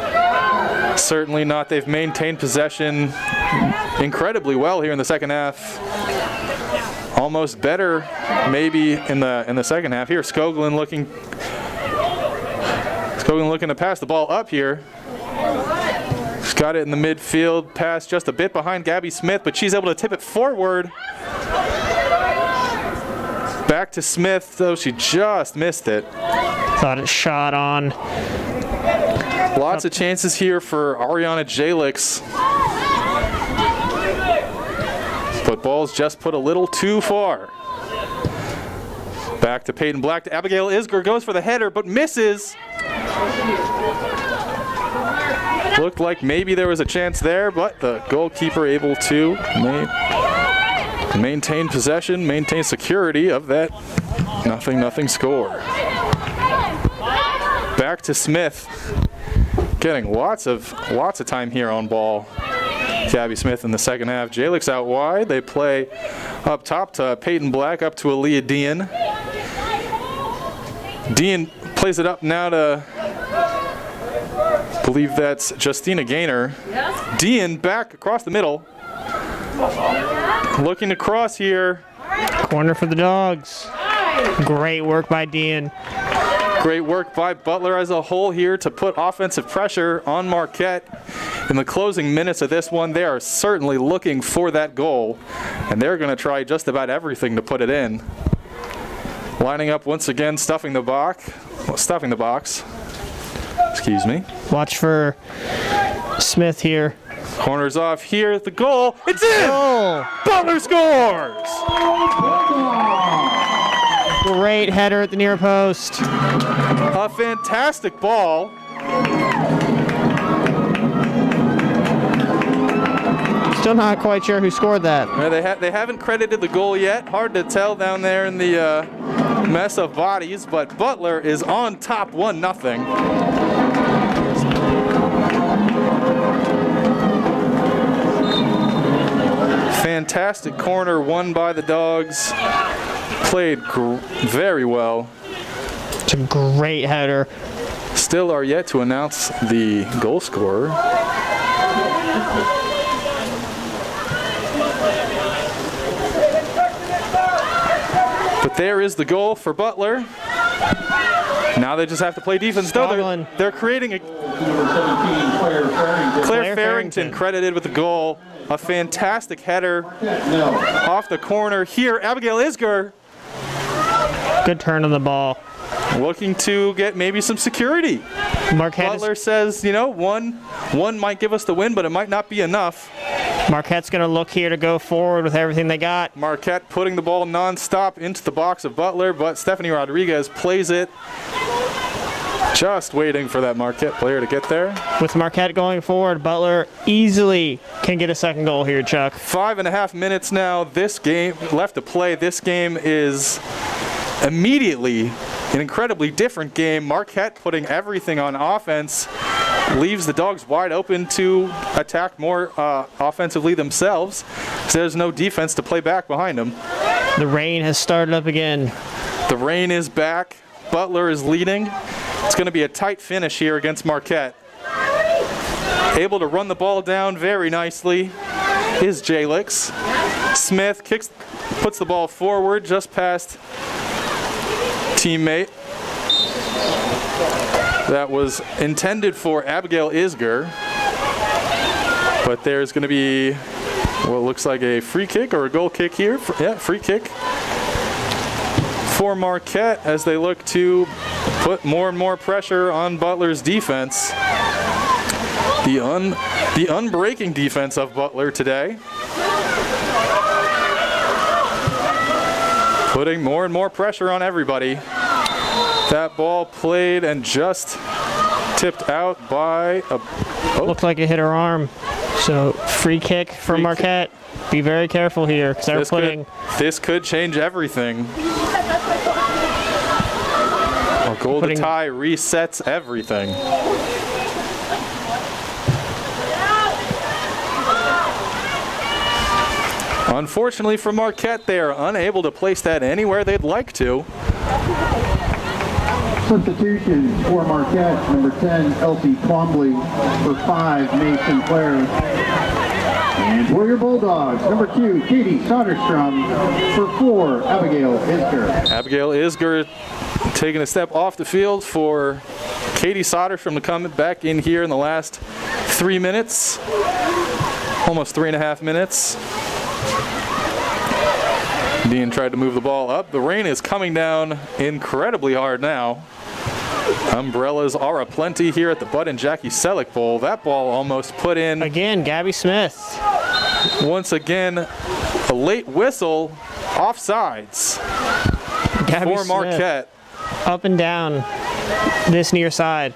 Certainly not. They've maintained possession incredibly well here in the second half. Almost better maybe in the second half. Here, Skoglund looking to pass the ball up here. She's got it in the midfield, pass just a bit behind Gabby Smith, but she's able to tip it forward. Back to Smith, though she just missed it. Thought it shot on. Lots of chances here for Ariana Jalix. But ball's just put a little too far. Back to Peyton Black to Abigail Isger, goes for the header, but misses. Looked like maybe there was a chance there, but the goalkeeper able to maintain possession, maintain security of that 0-0 score. Back to Smith, getting lots of time here on ball. Gabby Smith in the second half. Jalix out wide. They play up top to Peyton Black, up to Aaliyah Dean. Dean plays it up now to, I believe that's Justina Gaynor. Dean back across the middle. Looking to cross here. Corner for the Dogs. Great work by Dean. Great work by Butler as a whole here to put offensive pressure on Marquette. In the closing minutes of this one, they are certainly looking for that goal, and they're going to try just about everything to put it in. Lining up once again, stuffing the box. Excuse me. Watch for Smith here. Corners off here, the goal, it's in! Goal. Butler scores! Great header at the near post. A fantastic ball. Still not quite sure who scored that. They haven't credited the goal yet. Hard to tell down there in the mess of bodies, but Butler is on top 1-0. Fantastic corner won by the Dogs. Played very well. It's a great header. Still are yet to announce the goal scorer. But there is the goal for Butler. Now they just have to play defense. No, they're creating a... Claire Farrington credited with the goal. A fantastic header off the corner. Here, Abigail Isger. Good turn on the ball. Looking to get maybe some security. Butler says, you know, one might give us the win, but it might not be enough. Marquette's going to look here to go forward with everything they got. Marquette putting the ball nonstop into the box of Butler, but Stephanie Rodriguez plays it. Just waiting for that Marquette player to get there. With Marquette going forward, Butler easily can get a second goal here, Chuck. 5.5 minutes now. This game left to play. This game is immediately an incredibly different game. Marquette putting everything on offense, leaves the Dogs wide open to attack more offensively themselves, because there's no defense to play back behind them. The rain has started up again. The rain is back. Butler is leading. It's going to be a tight finish here against Marquette. Able to run the ball down very nicely is Jalix. Smith puts the ball forward just past teammate. That was intended for Abigail Isger, but there's going to be what looks like a free kick or a goal kick here. Yeah, free kick for Marquette as they look to put more and more pressure on Butler's defense. The unbreaking defense of Butler today, putting more and more pressure on everybody. That ball played and just tipped out by a... Looked like it hit her arm. So free kick for Marquette. Be very careful here, because they're putting... This could change everything. A goal to tie resets everything. Unfortunately for Marquette, they are unable to place that anywhere they'd like to. Substitutions for Marquette, number 10, Elsie Twombly, for 5, Mason Clare. And for your Bulldogs, number 2, Katie Soderstrom, for 4, Abigail Isger. Abigail Isger taking a step off the field for Katie Soderstrom to come back in here in the last 3 minutes, almost 3.5 minutes. Dean tried to move the ball up. The rain is coming down incredibly hard now. Umbrellas are aplenty here at the Bud and Jackie Selleck Bowl. That ball almost put in. Again, Gabby Smith. Once again, a late whistle, offsides Gabby for Marquette. Smith, up and down this near side.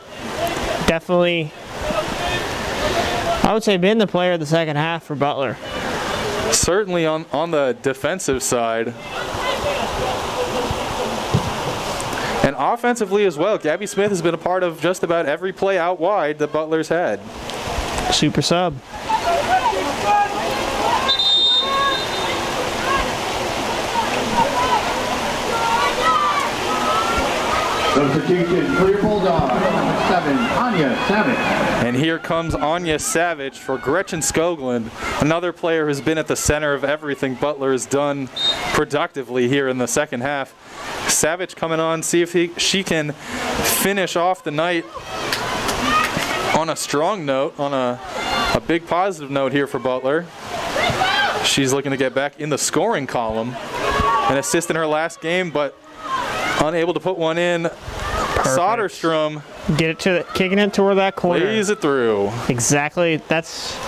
Definitely, I would say, been the player of the second half for Butler. Certainly on the defensive side. And offensively as well, Gabby Smith has been a part of just about every play out wide that Butler's had. Super sub. Substitution for your Bulldogs, number 7, Anya Savage. And here comes Anya Savage for Gretchen Skoglund, another player who's been at the center of everything Butler has done productively here in the second half. Savage coming on, see if she can finish off the night on a strong note, on a big positive note here for Butler. She's looking to get back in the scoring column. An assist in her last game, but unable to put one in. Perfect. Soderstrom Kicking it toward that corner. Plays it through. Exactly. That's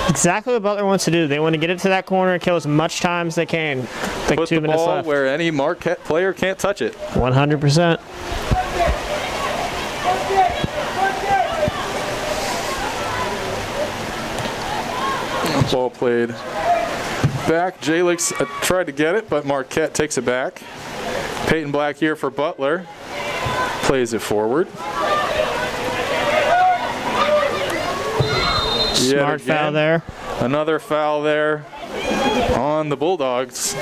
exactly what Butler wants to do. They want to get it to that corner and kill as much time as they can. Like Put 2 minutes the ball left. where any Marquette player can't touch it. 100%. Ball played back. Jalix tried to get it, but Marquette takes it back. Peyton Black here for Butler. Plays it forward. Smart foul there. Another foul there on the Bulldogs.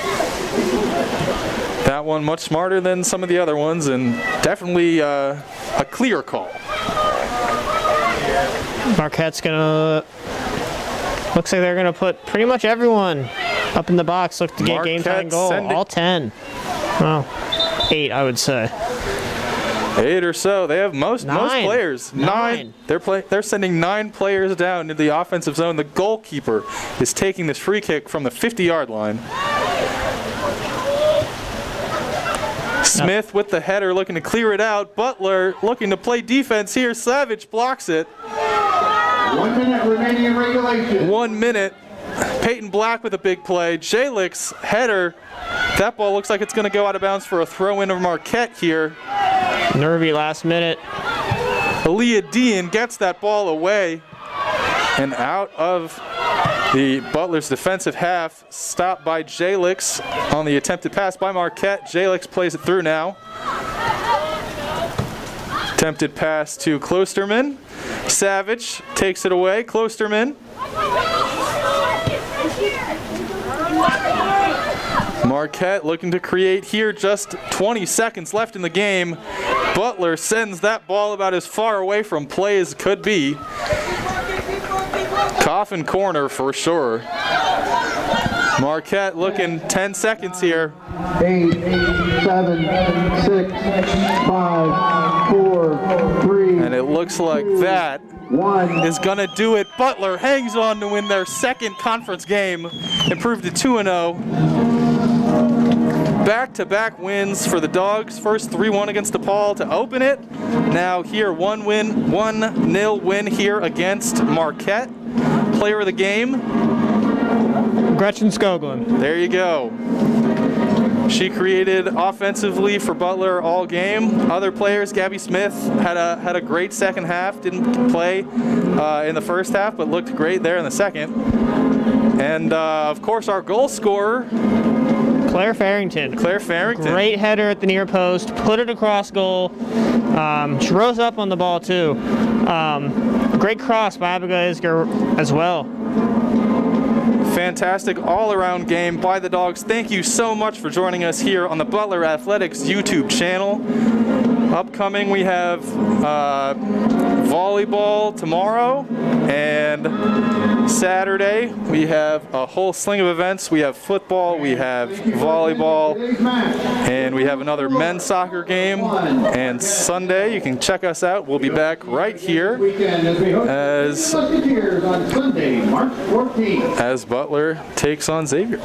That one much smarter than some of the other ones, and definitely a clear call. Marquette's gonna. Looks like they're gonna put pretty much everyone up in the box. Look to get game-tying goal. All 10. Well, 8, I would say. 8 or so. They have most Nine. players. 9. They're sending 9 players down into the offensive zone. The goalkeeper is taking this free kick from the 50-yard line. Smith with the header looking to clear it out. Butler looking to play defense here. Savage blocks it. 1 minute remaining in regulation. 1 minute. Peyton Black with a big play. Jalix header. That ball looks like it's going to go out of bounds for a throw-in of Marquette here. Nervy last minute. Aaliyah Dean gets that ball away and out of The Butler's defensive half stopped by Jalix on the attempted pass by Marquette. Jalix plays it through now. Attempted pass to Klosterman. Savage takes it away. Klosterman. Marquette looking to create here, just 20 seconds left in the game. Butler sends that ball about as far away from play as could be. Coffin corner for sure. Marquette looking 10 seconds here. 8, 7, 6, 5, 4, 3. And it looks like that is going to do it. Butler hangs on to win their second conference game, improved to 2-0. Back-to-back wins for the Dogs. First 3-1 against DePaul to open it. Now here 1-0 win here against Marquette. Player of the game, Gretchen Skoglund. there you go. She created offensively for Butler all game. Other players, Gabby Smith had a great second half. Didn't play in the first half, but looked great there in the second. And of course, our goal scorer, Claire Farrington. Great header at the near post, put it across goal. She rose up on the ball too. Great cross by Abigail Isger as well. Fantastic all-around game by the Dogs. Thank you so much for joining us here on the Butler Athletics YouTube channel. Upcoming, we have volleyball tomorrow, and Saturday we have a whole sling of events. We have football, we have volleyball, and we have another men's soccer game. And Sunday, you can check us out. We'll be back right here as Butler takes on Xavier.